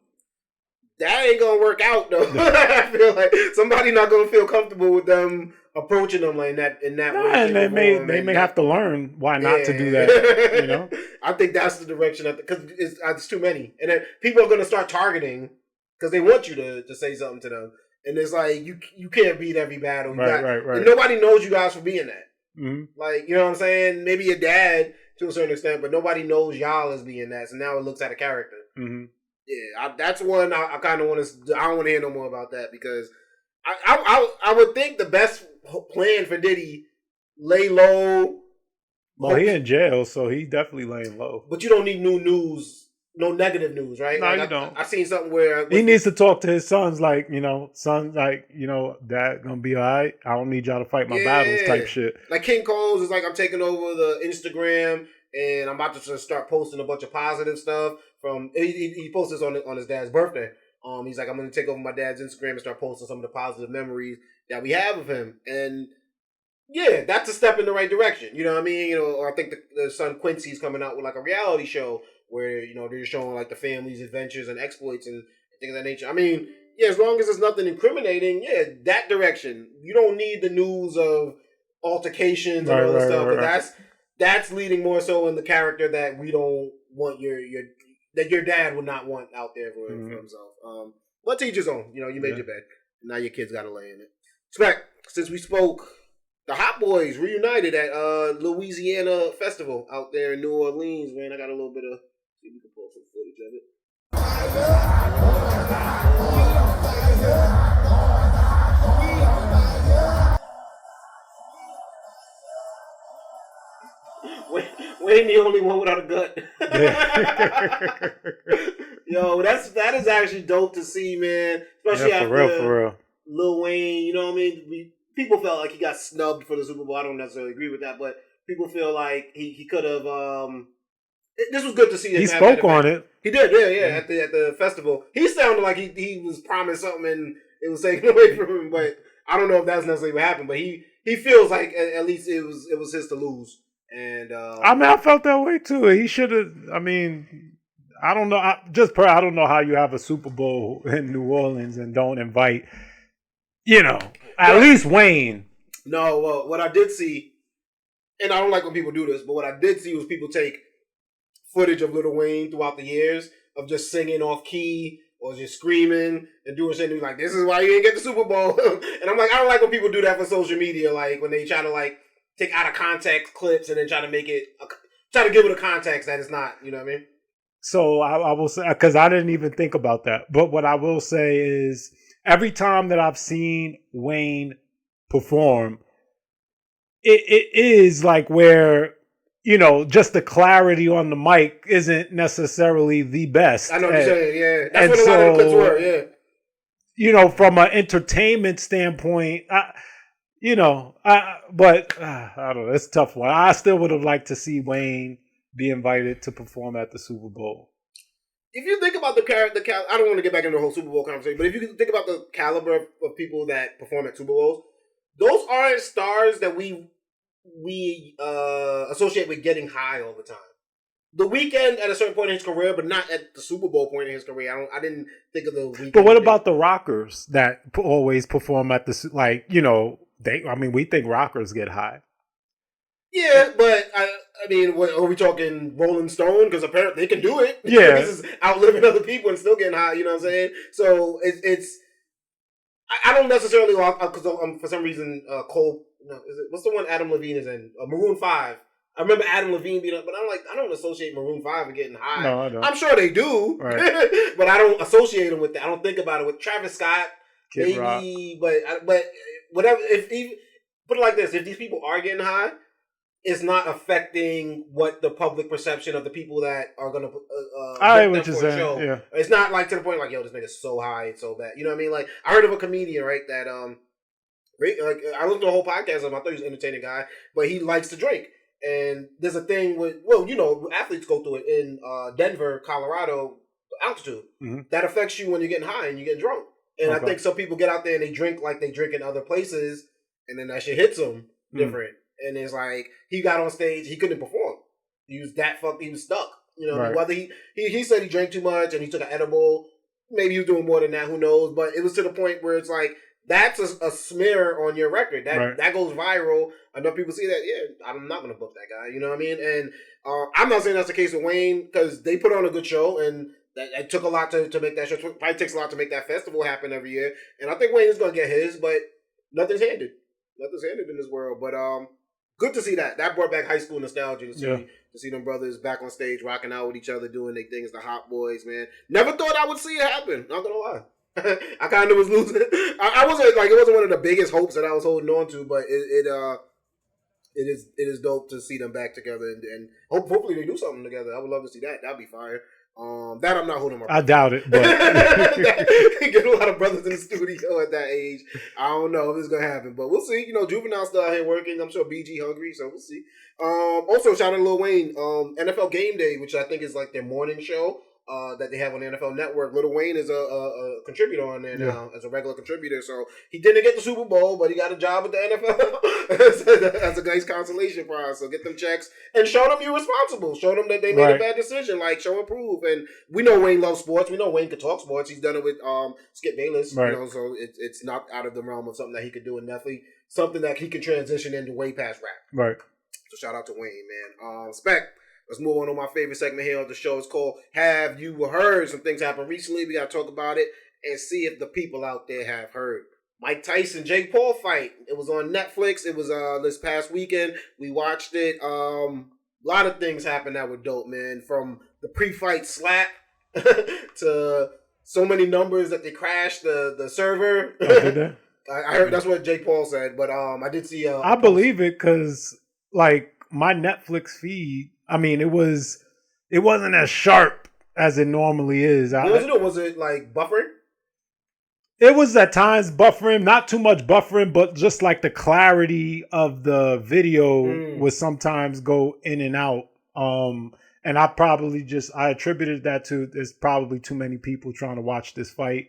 That ain't gonna work out though. I feel like somebody not gonna feel comfortable with them approaching them like that in that way. And they may have to learn why not to do that. I think that's the direction, because it's too many, and then people are gonna start targeting because they want you to say something to them, and it's like you can't beat every battle. Right. And nobody knows you guys for being that. Mm-hmm. Like, you know what I'm saying? Maybe your dad to a certain extent, but nobody knows y'all as being that. So now it looks at a character. Mm-hmm. Yeah, that's one I kind of want to. I don't want to hear no more about that, because I would think the best plan for Diddy, lay low. Well, he in jail, so he definitely laying low. But you don't need new news, no negative news, right? No, like you don't. I seen something where he needs to talk to his sons, like, Dad gonna be all right. I don't need y'all to fight my battles, type shit. Like King Coles is like, I'm taking over the Instagram and I'm about to just start posting a bunch of positive stuff. He posted this on his dad's birthday. He's like, I'm going to take over my dad's Instagram and start posting some of the positive memories that we have of him. And yeah, that's a step in the right direction. You know what I mean? Or I think the son Quincy's coming out with like a reality show where, they're showing like the family's adventures and exploits and things of that nature. I mean, yeah, as long as there's nothing incriminating, yeah, that direction. You don't need the news of altercations and all that stuff. But that's leading more so in the character that we don't want that your dad would not want out there for himself. But teach his own. You made your bed. Now your kids got to lay in it. Spec, since we spoke, the Hot Boys reunited at Louisiana Festival out there in New Orleans, man. I got a little bit of... See if we can pull some footage of it. We ain't the only one without a gut. Yo, that is actually dope to see, man. Especially for real. Lil Wayne, you know what I mean? People felt like he got snubbed for the Super Bowl. I don't necessarily agree with that, but people feel like he could have. This was good to see. He spoke on it. He did, yeah. At the festival, he sounded like he was promised something and it was taken away from him. But I don't know if that's necessarily what happened. But he feels like at least it was his to lose. And I mean, I felt that way too. He should have. I mean, I don't know. I don't know how you have a Super Bowl in New Orleans and don't invite, at least Wayne. No, well, what I did see, and I don't like when people do this, but what I did see was people take footage of Lil Wayne throughout the years of just singing off key or just screaming and doing something like, this is why you didn't get the Super Bowl. And I'm like, I don't like when people do that for social media, like when they try to like take out of context clips and then try to make it, try to give it a context that it's not, you know what I mean? So I will say, because I didn't even think about that, but what I will say is every time that I've seen Wayne perform, it is like where, just the clarity on the mic isn't necessarily the best. I know what you're saying, yeah. That's what a lot of the clips were, yeah. From an entertainment standpoint, I don't know. It's a tough one. I still would have liked to see Wayne be invited to perform at the Super Bowl. If you think about I don't want to get back into the whole Super Bowl conversation, but if you think about the caliber of people that perform at Super Bowls, those aren't stars that we associate with getting high all the time. The Weeknd at a certain point in his career, but not at the Super Bowl point in his career. I didn't think of the Weeknd. But what about the rockers that always perform at the we think rockers get high. Yeah, but I mean, are we talking Rolling Stone? Because apparently they can do it. Yeah, this is outliving other people and still getting high. You know what I'm saying? So it's. I don't necessarily because for some reason Cole. No, what's the one Adam Levine is in? Maroon 5. I remember Adam Levine being up, but I'm like, I don't associate Maroon 5 with getting high. No, I don't. I'm sure they do, right. But I don't associate them with that. I don't think about it with Travis Scott, Kid maybe, Rock. But whatever. If put it like this, if these people are getting high, it's not affecting what the public perception of the people that are going to book them for a show. Yeah. It's not like to the point like, yo, this nigga's so high, it's so bad. You know what I mean? Like I heard of a comedian, right, that like I listened to a whole podcast of him. I thought he was an entertaining guy, but he likes to drink. And there's a thing with, athletes go through it in Denver, Colorado, altitude. Mm-hmm. That affects you when you're getting high and you get drunk. And I think some people get out there and they drink like they drink in other places, and then that shit hits them different. And it's like, he got on stage, he couldn't perform. He was that fucked, he was stuck. You know, right. Whether he said he drank too much and he took an edible, maybe he was doing more than that, who knows? But it was to the point where it's like, that's a smear on your record. That goes viral. Enough people see that, yeah, I'm not going to book that guy. You know what I mean? And I'm not saying that's the case with Wayne, because they put on a good show, and it took a lot to make that show. It probably takes a lot to make that festival happen every year. And I think Wayne is going to get his, but nothing's handed. Nothing's handed in this world. But good to see that. That brought back high school nostalgia to see them brothers back on stage, rocking out with each other, doing their things, the Hot Boys, man. Never thought I would see it happen. Not going to lie. I kind of was losing. I wasn't like, it wasn't one of the biggest hopes that I was holding on to, but it is dope to see them back together and hopefully they do something together. I would love to see that. That'd be fire. That I'm not holding my breath. I doubt it. But get a lot of brothers in the studio at that age. I don't know if it's gonna happen, but we'll see. You know, Juvenile's still out here working. I'm sure BG hungry, so we'll see. Also, shout out to Lil Wayne. NFL GameDay, which I think is like their morning show. That they have on the NFL Network. Lil Wayne is a contributor on there now, as a regular contributor. So he didn't get the Super Bowl, but he got a job at the NFL. That's a nice consolation prize. So get them checks and show them you're responsible. Show them that they made a bad decision. Like, show and prove. And we know Wayne loves sports. We know Wayne can talk sports. He's done it with Skip Bayless. Right. You know, so it's not out of the realm of something that he could do, and definitely something that he can transition into way past rap. Right. So shout out to Wayne, man. Spec. Let's move on to my favorite segment here on the show. It's called Have You Heard? Some things happened recently. We got to talk about it and see if the people out there have heard. Mike Tyson, Jake Paul fight. It was on Netflix. It was this past weekend. We watched it. A lot of things happened that were dope, man. From the pre-fight slap to so many numbers that they crashed the server. Oh, did they? I heard that's what Jake Paul said, but I did see. I believe it because, like, my Netflix feed. I mean, it wasn't as sharp as it normally is. Was it like buffering? It was at times buffering, not too much buffering, but just like the clarity of the video would sometimes go in and out. And I attributed that to there's probably too many people trying to watch this fight,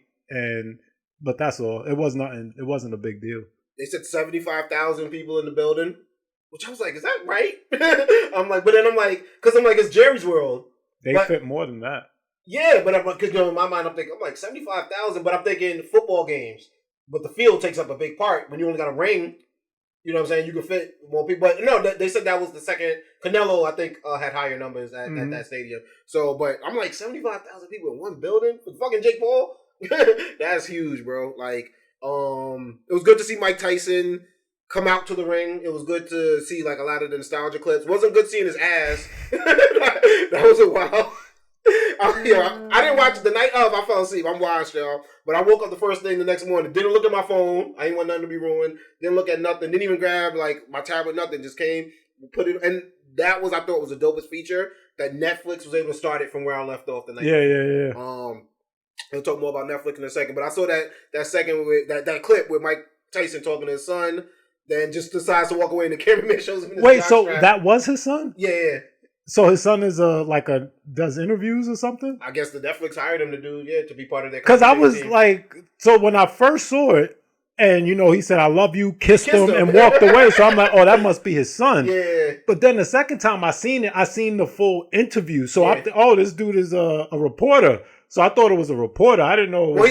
but that's all. It was nothing. It wasn't a big deal. They said 75,000 people in the building, which I was like, is that right? I'm like, it's Jerry's World. They fit more than that. Yeah, but because in my mind, I'm like 75,000, but I'm thinking football games. But the field takes up a big part. When you only got a ring, you know what I'm saying? You can fit more people. But no, they said that was the second. Canelo, I think, had higher numbers at that stadium. So, but I'm like 75,000 people in one building for fucking Jake Paul. That's huge, bro. Like, it was good to see Mike Tyson come out to the ring. It was good to see like a lot of the nostalgia clips. Wasn't good seeing his ass. That was a while. I didn't watch the night of. I fell asleep. I'm washed, y'all. But I woke up the first thing the next morning. Didn't look at my phone. I didn't want nothing to be ruined. Didn't look at nothing. Didn't even grab like my tablet. Nothing. Just came, put it, and that was I thought was the dopest feature that Netflix was able to start it from where I left off the night. Yeah. We'll talk more about Netflix in a second. But I saw that second with that clip with Mike Tyson talking to his son. Then just decides to walk away, and the cameraman shows him. Wait, so that was his son? Yeah. So his son is does interviews or something? I guess the Netflix hired him to be part of their. Because I was team. Like, so when I first saw it, and he said, "I love you," kissed him, and walked away. So I'm like, oh, that must be his son. Yeah. But then the second time I seen the full interview. So this dude is a reporter. So I thought it was a reporter. I didn't know. So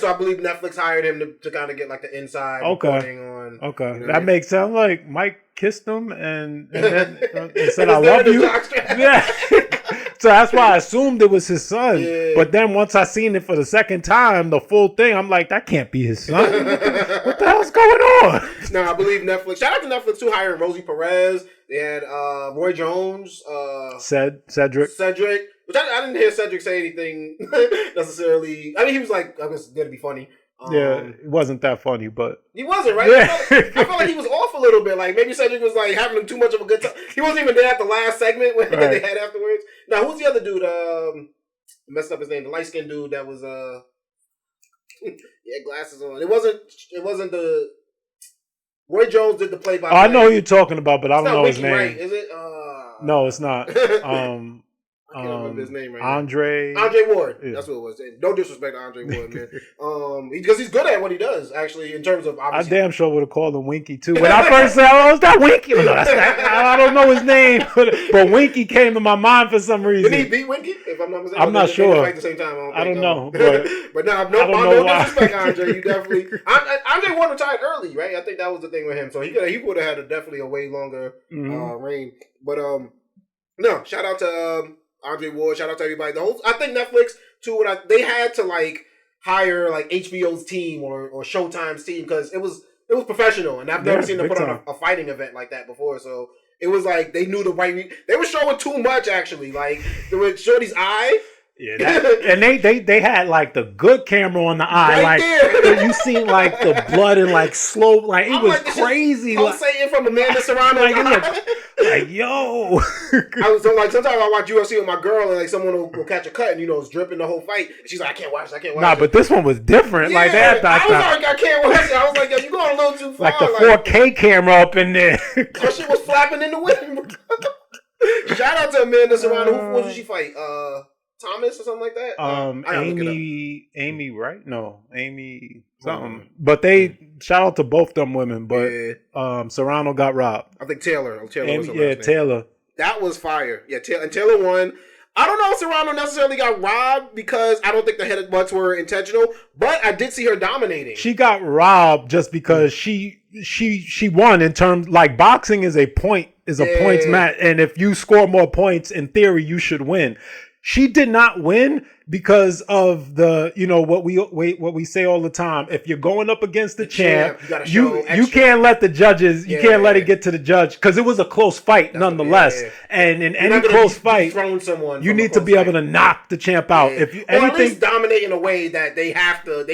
I believe Netflix hired him to kind of get like the inside reporting on. Okay, that makes sense. Like Mike kissed him and then said, "I love you." Yeah. So that's why I assumed it was his son. Yeah. But then once I seen it for the second time, the full thing, I'm like, that can't be his son. What the hell's going on? No, I believe Netflix. Shout out to Netflix too, hiring Rosie Perez. They had Roy Jones. Cedric. Which I didn't hear Cedric say anything necessarily. I mean, he was like, I guess, going to be funny. It wasn't that funny, but... He wasn't, right? Yeah. I felt like he was off a little bit. Like, maybe Cedric was, like, having too much of a good time. He wasn't even there at the last segment when they had afterwards. Now, who's the other dude? Messed up his name. The light-skinned dude that was, he had glasses on. It wasn't the... Roy Jones did the play-by-play. I know who you're talking about, but I don't know his name. Right, is it? No, it's not. I can't remember his name right Andre Ward. Yeah. That's what it was. No disrespect to Andre Ward, man. Because he's good at what he does, actually, in terms of obviously. I damn sure would have called him Winky too. When I first said, "Oh, is that Winky?" No, I don't know his name, but Winky came to my mind for some reason. Did he beat Winky? If I'm not mistaken, I'm not sure. At the same time, I don't know. But no disrespect, Andre. You definitely. Andre Ward retired early, right? I think that was the thing with him. So he would have had definitely a way longer reign. But no, shout out to. Andre Ward, shout out to everybody. I think Netflix too. They had to like hire like HBO's team or Showtime's team because it was professional, and I've never seen them put on a fighting event like that before. So it was like they knew the right. They were showing too much actually. Like they were Shorty's eye. Yeah, and they had like the good camera on the eye, right like you seen like the blood and like slow, like it was crazy. Like saying from Amanda Serrano, like yo. I was like sometimes I watch UFC with my girl and like someone will catch a cut and it's dripping the whole fight. And she's like, I can't watch it. Nah, but this one was different. Yeah, like that. I was like, I can't watch it. I was like, yo, you going a little too far. Like the 4K camera up in there. Her shit was flapping in the wind. Shout out to Amanda Serrano. Who did she fight? Thomas or something like that? Amy, right? No, Amy something. But they shout out to both them women. But Serrano got robbed. I think Taylor was her last name. Taylor. That was fire. Yeah, Taylor won. I don't know if Serrano necessarily got robbed because I don't think the headbutts were intentional, but I did see her dominating. She got robbed just because she won in terms like boxing is a points match, and if you score more points, in theory, you should win. She did not win because of the, what we say all the time. If you're going up against the champ, you can't let the judges, you can't let it get to the judge because it was a close fight nonetheless. And in any close fight, you need to be able to knock the champ out. If you at least dominate in a way that they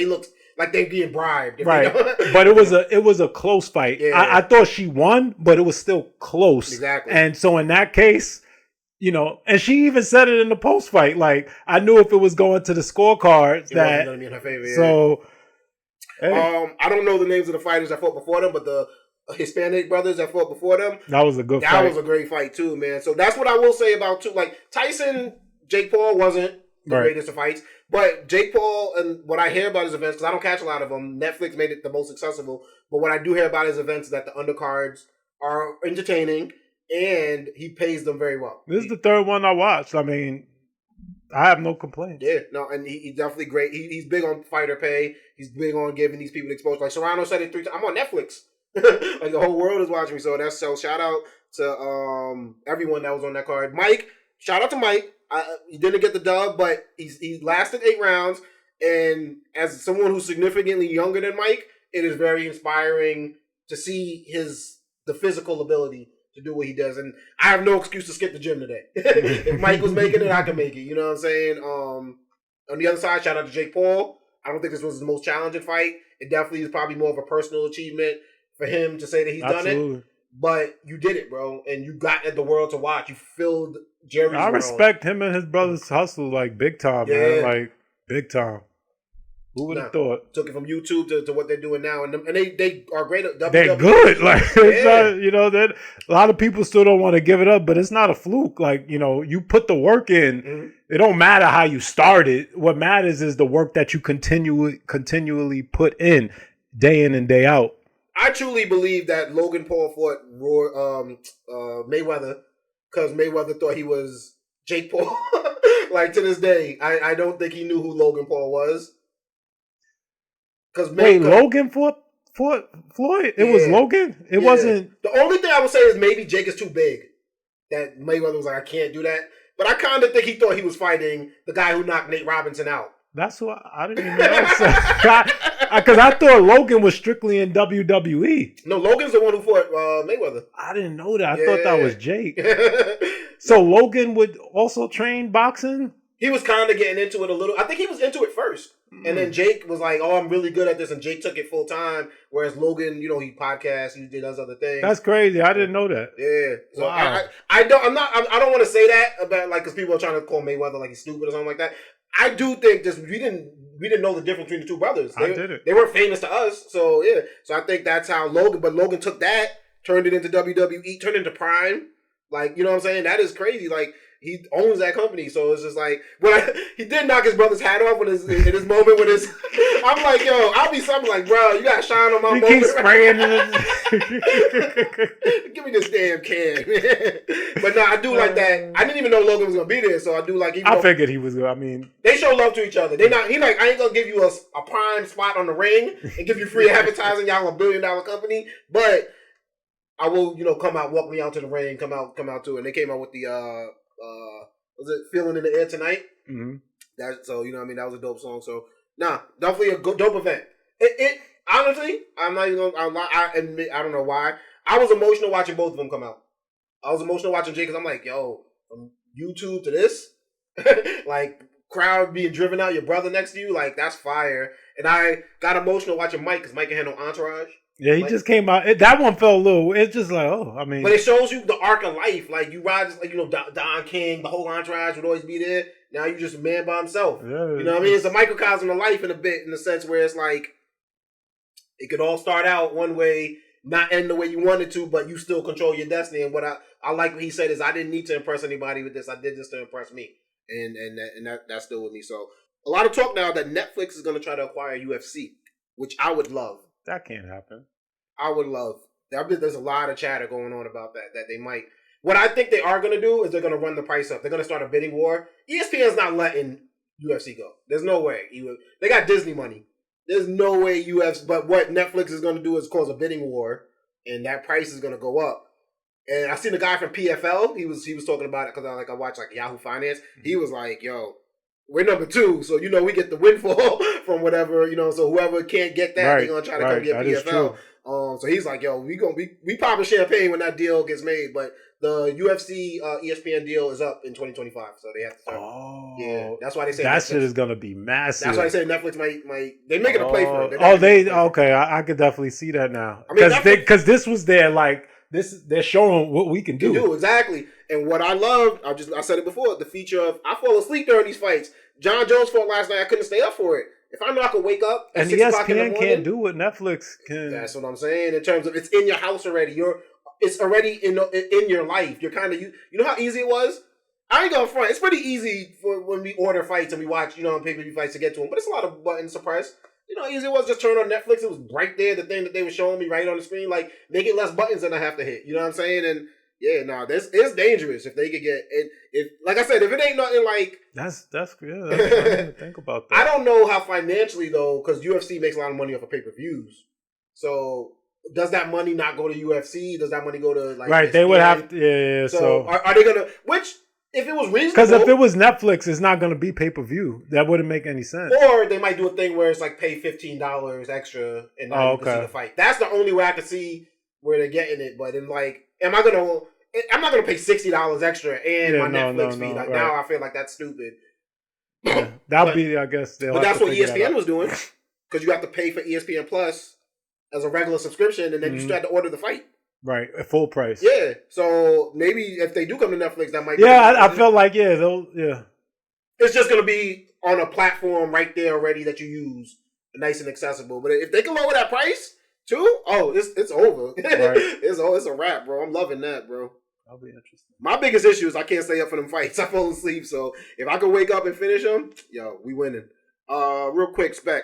look like they're being bribed. Right. But it was a close fight. Yeah. I thought she won, but it was still close. Exactly. And so in that case, and she even said it in the post fight. Like I knew if it was going to the scorecards that wasn't gonna be in her favor. So Hey. I don't know the names of the fighters that fought before them, but the Hispanic brothers that fought before them. That was a good fight. That was a great fight too, man. So that's what I will say about like Tyson, Jake Paul wasn't the greatest of fights, but Jake Paul and what I hear about his events, because I don't catch a lot of them. Netflix made it the most accessible, but what I do hear about his events is that the undercards are entertaining and he pays them very well. This is the third one I watched. I mean, I have no complaints. Yeah, no, and he's definitely great. He's big on fighter pay. He's big on giving these people exposure. Like Serrano said it 3 times. I'm on Netflix. Like the whole world is watching me. So shout out to everyone that was on that card. Mike, shout out to Mike. He didn't get the dub, but he lasted 8 rounds. And as someone who's significantly younger than Mike, it is very inspiring to see the physical ability to do what he does. And I have no excuse to skip the gym today. If Mike was making it, I can make it. You know what I'm saying? On the other side, shout out to Jake Paul. I don't think this was the most challenging fight. It definitely is probably more of a personal achievement for him to say that he's done it. But you did it, bro. And you got the world to watch. You filled Jerry's world. I respect him and his brother's hustle like big time, man. Like big time. Who would have thought? Took it from YouTube to what they're doing now, and they are great at WWE. They're good. Like it's not, you know, that a lot of people still don't want to give it up, but it's not a fluke. Like, you know, you put the work in. Mm-hmm. It don't matter how you started. What matters is the work that you continually put in, day in and day out. I truly believe that Logan Paul fought Mayweather because Mayweather thought he was Jake Paul. Like to this day, I don't think he knew who Logan Paul was. Logan fought Floyd? It was Logan? It wasn't... The only thing I would say is maybe Jake is too big. That Mayweather was like, I can't do that. But I kind of think he thought he was fighting the guy who knocked Nate Robinson out. That's what I didn't even know. Because I thought Logan was strictly in WWE. No, Logan's the one who fought Mayweather. I didn't know that. I thought that was Jake. So Logan would also train boxing? He was kind of getting into it a little. I think he was into it first. And then Jake was like, "Oh, I'm really good at this," and Jake took it full time. Whereas Logan, you know, he podcasts, he does other things. That's crazy. I didn't know that. Yeah. So wow. I don't want to say that about like because people are trying to call Mayweather like he's stupid or something like that. I do think just we didn't know the difference between the two brothers. They weren't famous to us, so yeah. So I think that's how Logan took that, turned it into WWE, turned it into Prime. Like, you know what I'm saying? That is crazy. Like. He owns that company, so it's just like he did knock his brother's hat off in his moment with his. I'm like, yo, I'll be something like, bro, you got shine on my moment. Keep spraying it. Give me this damn can, man. But no, I do like that. I didn't even know Logan was gonna be there, so I do like. I figured he was. I mean, they show love to each other. He like, I ain't gonna give you a prime spot on the ring and give you free advertising. Y'all a $1 billion company, but I will, you know, come out, walk me out to the ring, come out to it. And they came out with the. Was it Feeling in the Air Tonight? Mm-hmm. So, you know what I mean? That was a dope song. So, definitely a dope event. It honestly, I'm not even gonna, I admit, I don't know why. I was emotional watching both of them come out. I was emotional watching Jake because I'm like, yo, from YouTube to this, like, crowd being driven out, your brother next to you, like, that's fire. And I got emotional watching Mike because Mike had no entourage. Yeah, he just came out. That one felt a little. It's just like, I mean, but it shows you the arc of life. Like you ride, like, you know, Don King, the whole entourage would always be there. Now you just a man by himself. Yeah, you know what I mean? It's a microcosm of life in the sense where it's like it could all start out one way, not end the way you wanted to, but you still control your destiny. And what I like what he said is, I didn't need to impress anybody with this. I did this to impress me, and that's still with me. So a lot of talk now that Netflix is going to try to acquire UFC, which I would love. That can't happen. I would love. There's a lot of chatter going on about that they might. What I think they are going to do is they're going to run the price up. They're going to start a bidding war. ESPN's not letting UFC go. There's no way. They got Disney money. There's no way UFC. But what Netflix is going to do is cause a bidding war, and that price is going to go up. And I seen a guy from PFL. He was talking about it because I watch like Yahoo Finance. He was like, "Yo, we're number 2, so you know we get the windfall from whatever, you know. So whoever can't get that, they're gonna try to come get PFL." So he's like, "Yo, we popping champagne when that deal gets made." But the UFC ESPN deal is up in 2025, so they have to start. Oh, yeah, that's why they say that Netflix, shit is gonna be massive. That's why they say Netflix might they make it a play for it. Okay, I could definitely see that now. Because this was their like they're showing what we can do. Exactly. And what I loved, I said it before, the feature of I fall asleep during these fights. John Jones fought last night. I couldn't stay up for it. If I know I could wake up at And 6 o'clock in the ESPN morning, can't do what Netflix can. that's what I'm saying. In terms of it's in your house already. It's already in your life. You're kind of you know how easy it was. I ain't gonna front. It's pretty easy for when we order fights and we watch on pay-per-view fights to get to them. But it's a lot of buttons to press. You know how easy it was just turn on Netflix. It was right there. The thing that they were showing me right on the screen. Like make it less buttons than I have to hit. You know what I'm saying? And yeah, it's dangerous if they could get it. If like I said, if it ain't nothing like that's good. I didn't even think about that. I don't know how financially though, because UFC makes a lot of money off of pay-per-views. So does that money not go to UFC? Does that money go to like right? ESPN? They would have to, yeah. So are they gonna which? If it was reasonable, because if it was Netflix, it's not going to be pay-per-view. That wouldn't make any sense. Or they might do a thing where it's like pay $15 extra and now you can see the fight. That's the only way I can see where they're getting it. But I'm like, I'm not gonna pay $60 extra and my Netflix fee. Like now, I feel like that's stupid. Yeah, that'll be, I guess. But that's what ESPN was doing because you have to pay for ESPN Plus as a regular subscription, and then you still have to order the fight. Right, at full price. Yeah, so maybe if they do come to Netflix, that might. Yeah, I felt like it's just gonna be on a platform right there already that you use, nice and accessible. But if they can lower that price too, it's over. Right. it's a wrap, bro. I'm loving that, bro. That'll be interesting. My biggest issue is I can't stay up for them fights. I fall asleep. So if I could wake up and finish them, yo, we winning. Real quick, Spec.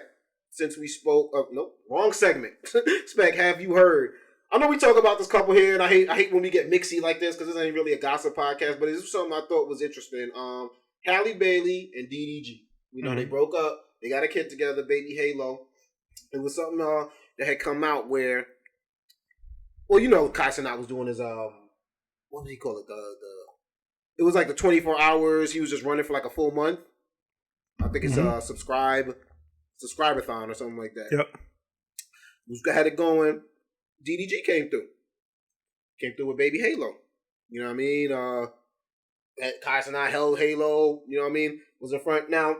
Since we spoke, nope, wrong segment. Spec, have you heard? I know we talk about this couple here, and I hate when we get mixy like this because this ain't really a gossip podcast, but it's something I thought was interesting. Halle Bailey and DDG. You know, they broke up. They got a kid together, baby Halo. It was something that had come out where, well, you know, Cenat was doing his what do you call it? It was like the 24 hours. He was just running for like a full month. I think it's subscriber-thon or something like that. Yep. Who's had it going? DDG came through. Came through with baby Halo. You know what I mean? Tyson and I held Halo. You know what I mean? Was in front. Now, a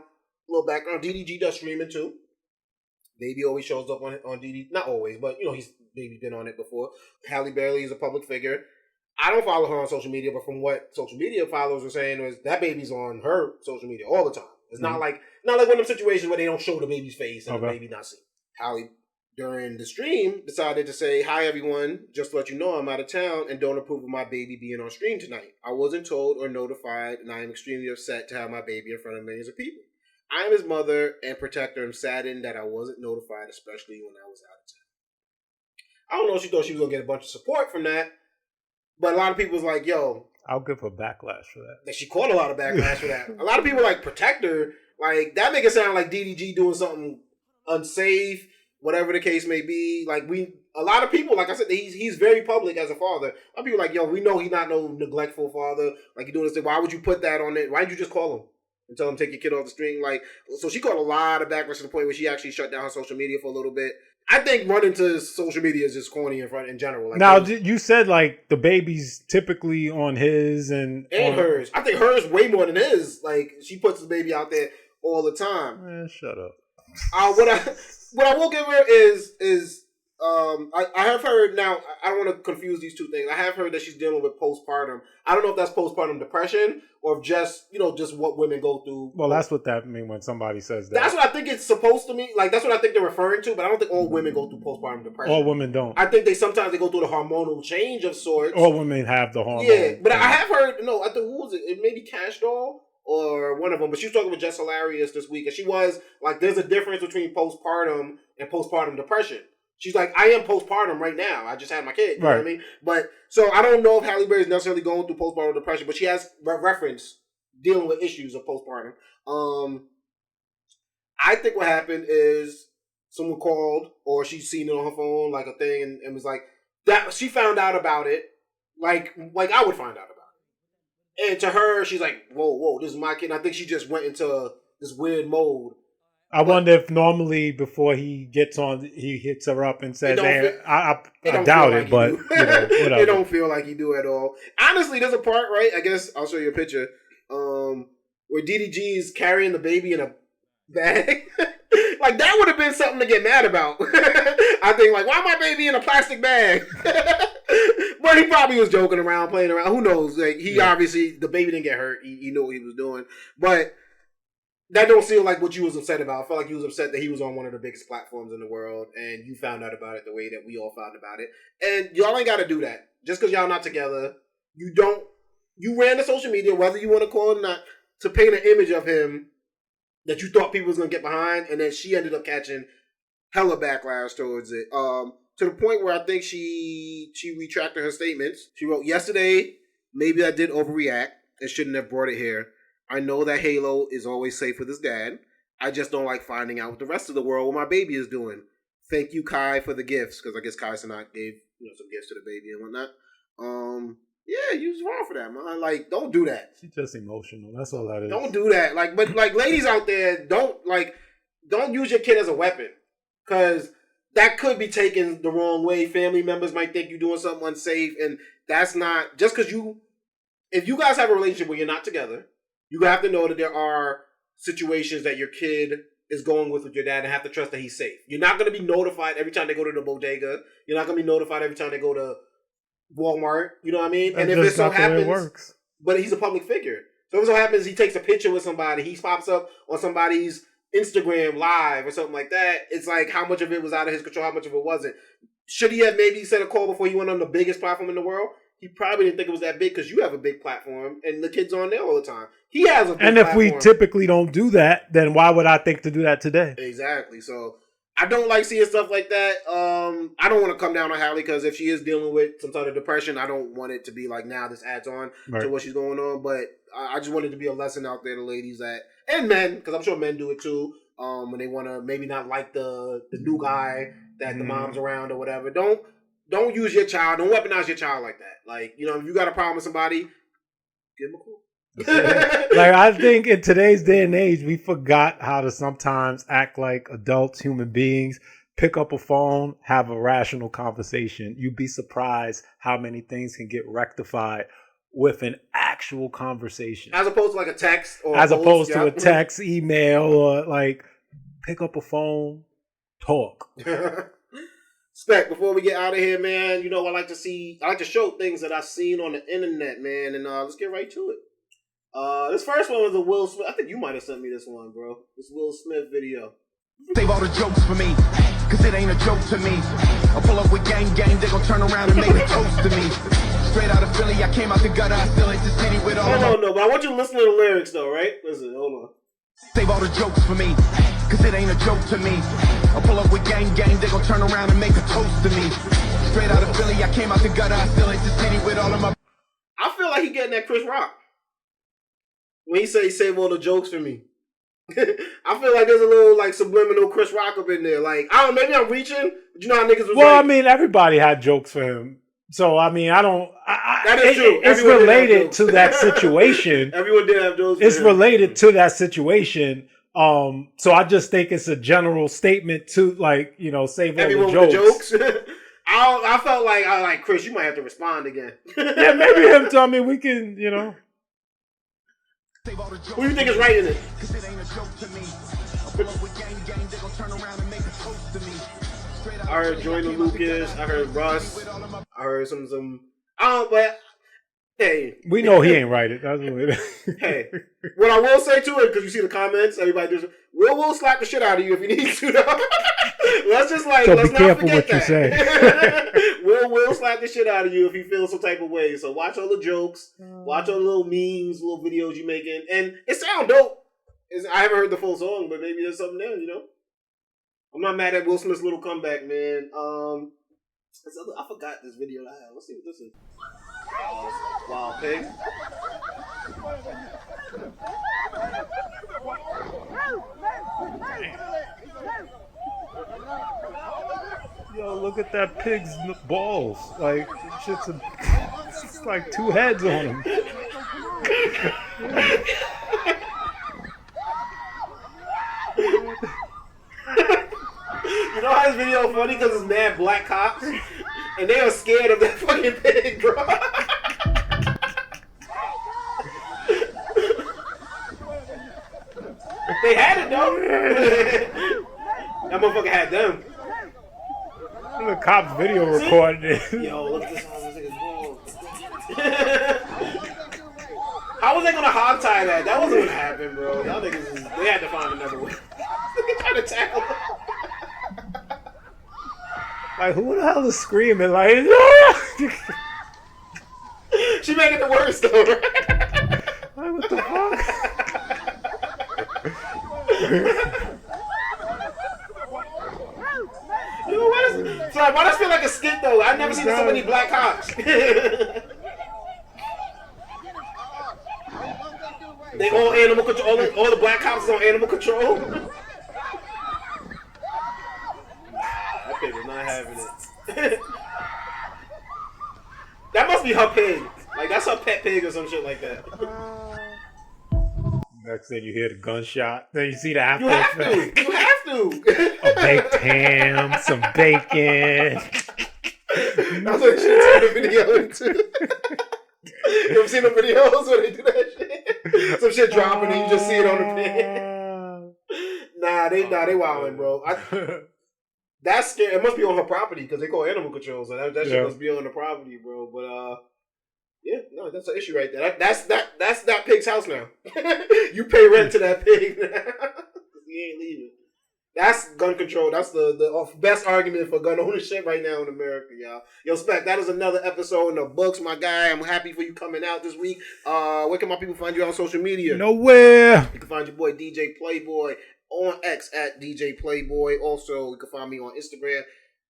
little background. DDG does streaming too. Baby always shows up on DDG. Not always, but you know, Baby been on it before. Halle Bailey is a public figure. I don't follow her on social media, but from what social media followers are saying is that baby's on her social media all the time. It's not like one of them situations where they don't show the baby's face and the baby not seen. Halle, during the stream, decided to say, "Hi everyone, just to let you know I'm out of town and don't approve of my baby being on stream tonight. I wasn't told or notified and I am extremely upset to have my baby in front of millions of people. I am his mother and protector and saddened that I wasn't notified, especially when I was out of town." I don't know if she thought she was going to get a bunch of support from that, but a lot of people was like, yo. I'll give her backlash for that. That she caught a lot of backlash for that. A lot of people like protect her. Like, that make it sound like DDG doing something unsafe, whatever the case may be. Like, a lot of people, like I said, he's very public as a father. A lot of people like, yo, we know he's not no neglectful father. Like, you doing this thing. Why would you put that on it? Why didn't you just call him and tell him to take your kid off the string? Like, so she caught a lot of backlash to the point where she actually shut down her social media for a little bit. I think running to social media is just corny in general. Like, now, you said like the baby's typically on his and hers. I think hers way more than his. Like, she puts the baby out there all the time. Man, shut up. What I will give her is I have heard, now I don't want to confuse these two things. I have heard that she's dealing with postpartum. I don't know if that's postpartum depression or just what women go through. Well, that's what that means when somebody says that. That's what I think it's supposed to mean. Like, that's what I think they're referring to, but I don't think all women go through postpartum depression. All women don't. I think sometimes they go through the hormonal change of sorts. All women have the hormone. Yeah, but I have heard, I think, who was it? It may be Cash Doll or one of them, but she was talking with Jess Hilarious this week, and she was like, there's a difference between postpartum and postpartum depression. She's like, I am postpartum right now. I just had my kid. You know what I mean? But, so I don't know if Halle Berry is necessarily going through postpartum depression, but she has reference dealing with issues of postpartum. I think what happened is someone called, or she's seen it on her phone, like a thing, and was like, that she found out about it, like I would find out about it. And to her, she's like, whoa, this is my kid. And I think she just went into this weird mode. I wonder if normally before he gets on, he hits her up and says, "Hey, I doubt it, but whatever." It don't feel like he do at all. Honestly, there's a part, right? I guess I'll show you a picture where DDG is carrying the baby in a bag. Like, that would have been something to get mad about. I think, like, why my baby in a plastic bag? But he probably was joking around, playing around. Who knows? Like, obviously, the baby didn't get hurt. He knew what he was doing. But that don't seem like what you was upset about. I felt like you was upset that he was on one of the biggest platforms in the world, and you found out about it the way that we all found about it. And y'all ain't got to do that. Just because y'all not together, you ran the social media, whether you want to call it or not, to paint an image of him that you thought people was going to get behind, and then she ended up catching hella backlash towards it. To the point where I think she retracted her statements. She wrote, "Yesterday, maybe I did overreact and shouldn't have brought it here. I know that Halo is always safe with his dad. I just don't like finding out what the rest of the world, what my baby is doing. Thank you, Kai, for the gifts." Because I guess Kai Cenat gave some gifts to the baby and whatnot. Yeah, you was wrong for that, man. Like, don't do that. She's just emotional. That's all that is. Don't do that. But ladies out there, don't use your kid as a weapon. Because that could be taken the wrong way. Family members might think you're doing something unsafe, and that's not just because if you guys have a relationship where you're not together, you have to know that there are situations that your kid is going with your dad and have to trust that he's safe. You're not going to be notified every time they go to the bodega. You're not going to be notified every time they go to Walmart. You know what I mean? That's and if it so happens, works. But he's a public figure. So if it so happens he takes a picture with somebody, he pops up on somebody's Instagram live or something like that, it's like how much of it was out of his control, how much of it wasn't. Should he have maybe said a call before he went on the biggest platform in the world? He probably didn't think it was that big because you have a big platform and the kid's on there all the time. He has a big platform. And if we typically don't do that, then why would I think to do that today? Exactly. So I don't like seeing stuff like that. I don't want to come down on Halle because if she is dealing with some sort of depression, I don't want it to be like now this adds on to what she's going on. But I just wanted to be a lesson out there to ladies and men, because I'm sure men do it too. When they want to maybe not like the new guy that the mom's around or whatever. Don't use your child. Don't weaponize your child like that. Like, if you got a problem with somebody, give them a call. Like, I think in today's day and age, we forgot how to sometimes act like adults, human beings, pick up a phone, have a rational conversation. You'd be surprised how many things can get rectified with an actual conversation. As opposed to like a text or opposed to a text, email, or like pick up a phone, talk. Spec, before we get out of here, man, I like to show things that I've seen on the internet, man, and let's get right to it. This first one was a Will Smith. I think you might have sent me this one, bro. This Will Smith video. Save all the jokes for me, cause it ain't a joke to me. I pull up with gang, they gon' turn around and make a toast to me. Straight out of Philly, I came out the gutter, I still hit the city with all No, but I want you to listen to the lyrics though, right? Listen, hold on. Save all the jokes for me, cause it ain't a joke to me. I pull up with gang, they gon' turn around and make a toast to me. Straight out of Philly, I came out the gutter, I still hit the city with all of my... I feel like he getting that Chris Rock. When he say save all the jokes for me. I feel like there's a little like subliminal Chris Rock up in there. Like, I don't know, maybe I'm reaching, but you know how niggas was Well, I mean, everybody had jokes for him. So, I mean, I don't... that is true. It's related to that situation. Everyone did have jokes. It's related to that situation. So I just think it's a general statement to, like, save all everyone the jokes. With the jokes. I felt like, Chris, you might have to respond again. Yeah, maybe him tell me we can, Who do you think is writing it? I heard Jordan Lucas. I heard Russ. I heard some. But hey, we know he ain't write it. That's what it is. Hey, what I will say to it, because you see the comments, everybody just will slap the shit out of you if you need to. Though. Let's just so let's be careful not forget what you say. Will slap the shit out of you if he feels some type of way. So watch all the jokes, watch all the little memes, little videos you making, and it sound dope. I haven't heard the full song, but maybe there's something there. I'm not mad at Will Smith's little comeback, man. I forgot this video I had. Let's see what this is. Wild Pig. Yo, look at that pig's balls. Like, it's like two heads on him. You know how this video is funny? Because it's mad black cops. And they are scared of that fucking pig, bro. They had it, though. That motherfucker had them. The cops video recorded it. Yo, look at this nigga's balls. How was they gonna hog tie that? That wasn't gonna happen, bro. Y'all niggas, they had to find another way. They trying to tackle. Like, who the hell is screaming? Like, she making it worse though, right? Like, what the fuck? Yo, why does it feel like a skit though? I've never seen so many black cops. They all animal control. All the black cops is on animal control. That pig is not having it. That must be her pig. Like that's her pet pig or some shit like that. Next thing you hear the gunshot, then you see the after You have effect. to. You have to. A baked ham, some bacon. That's what she turned the video into. You ever seen the videos where they do that shit? Some shit dropping and you just see it on the pin. Nah, they wildin', bro. That's scary. It must be on her property because they call animal control, so that shit must be on the property, bro. But yeah, no, that's an issue right there. That's that pig's house now. You pay rent to that pig now. He ain't leaving. That's gun control. That's the best argument for gun ownership right now in America, y'all. Yo, Spec, that is another episode in the books, my guy. I'm happy for you coming out this week. Where can my people find you on social media? Nowhere. You can find your boy DJ Playboy on X at DJ Playboy. Also, you can find me on Instagram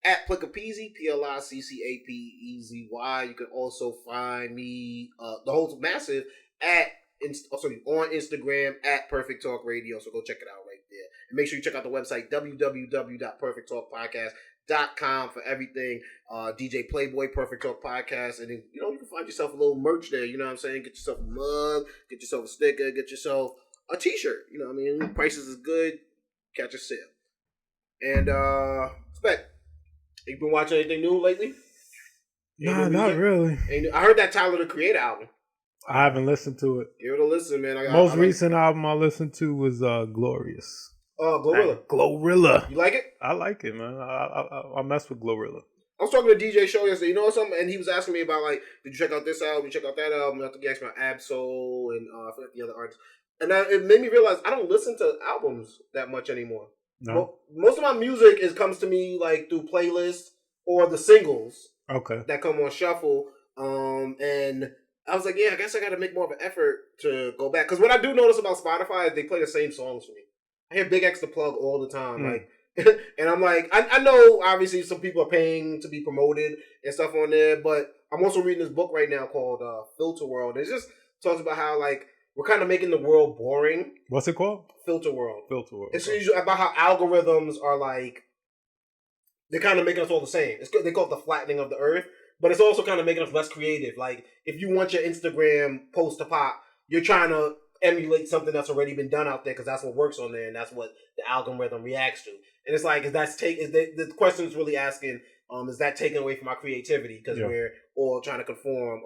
at Plickapeezy, PLICCAPEZY. You can also find me, the whole massive, on Instagram at Perfect Talk Radio. So go check it out right there. And make sure you check out the website, www.perfecttalkpodcast.com for everything. DJ Playboy, Perfect Talk Podcast. And then, you know, you can find yourself a little merch there. You know what I'm saying? Get yourself a mug, get yourself a sticker, get yourself a t-shirt. You know what I mean? Prices is good. Catch a sale. And, Spec, you been watching anything new lately? Nah, not really. I heard that Tyler, the Creator album. I haven't listened to it. Give it a listen, man. Most recent album I listened to was Glorious. Oh, Glorilla. Glorilla. You like it? I like it, man. I mess with Glorilla. I was talking to DJ Show yesterday, you know something? And he was asking me about, like, did you check out this album? Did you check out that album? I think he asked me about Absol and I forgot the other artists. And it made me realize I don't listen to albums that much anymore. No. Most of my music comes to me, like, through playlists or the singles. Okay. That come on shuffle. And I was like, yeah, I guess I got to make more of an effort to go back. Because what I do notice about Spotify is they play the same songs for me. I hear Big X the Plug all the time. Like, and I'm like, I know obviously some people are paying to be promoted and stuff on there, but I'm also reading this book right now called Filter World. It just talks about how, like, we're kind of making the world boring. What's it called? Filter World. Filter World. It's usually about how algorithms are like, they're kind of making us all the same. They call it the flattening of the earth, but it's also kind of making us less creative. Like, if you want your Instagram post to pop, you're trying to emulate something that's already been done out there because that's what works on there and that's what the algorithm reacts to. And it's like, the question is really asking, is that taken away from our creativity because we're all trying to conform?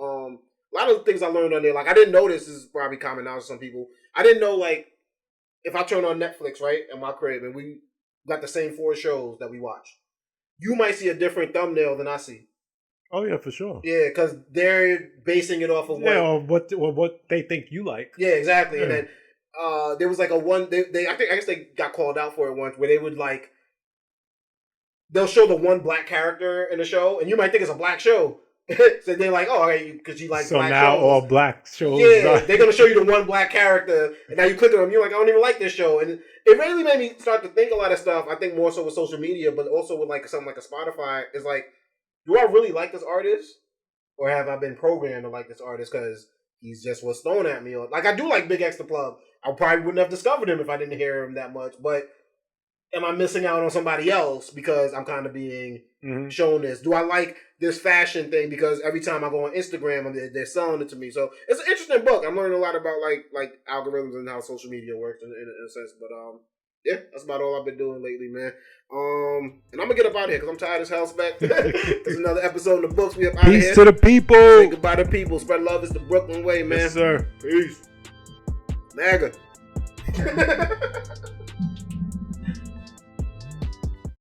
A lot of the things I learned on there, like, I didn't know this is probably common knowledge to some people. I didn't know, like, if I turn on Netflix, right, in my crib, and we got the same 4 shows that we watch, you might see a different thumbnail than I see. Oh, yeah, for sure. Yeah, because they're basing it off of what they think you like. Yeah, exactly. Yeah. And then there was like I guess they got called out for it once, where they would, like, they'll show the one black character in the show, and you might think it's a black show. So they're like, oh, because you like so black shows. So now all black shows. Yeah, they're going to show you the one black character, and now you click on them, you're like, I don't even like this show. And it really made me start to think a lot of stuff, I think more so with social media, but also with, like, something like a Spotify, is like, do I really like this artist? Or have I been programmed to like this artist because he's just what's thrown at me? Or, like, I do like Big X the Plug. I probably wouldn't have discovered him if I didn't hear him that much, but am I missing out on somebody else because I'm kind of being shown this? Do I like this fashion thing because every time I go on Instagram, they're selling it to me? So it's an interesting book. I'm learning a lot about like algorithms and how social media works in a sense. But yeah, that's about all I've been doing lately, man. And I'm gonna get up out of here because I'm tired as hell. Back. There's another episode in the books. We up out of here. Peace to the people. Say goodbye to people. Spread love is the Brooklyn way, man. Yes, sir. Peace. MAGA.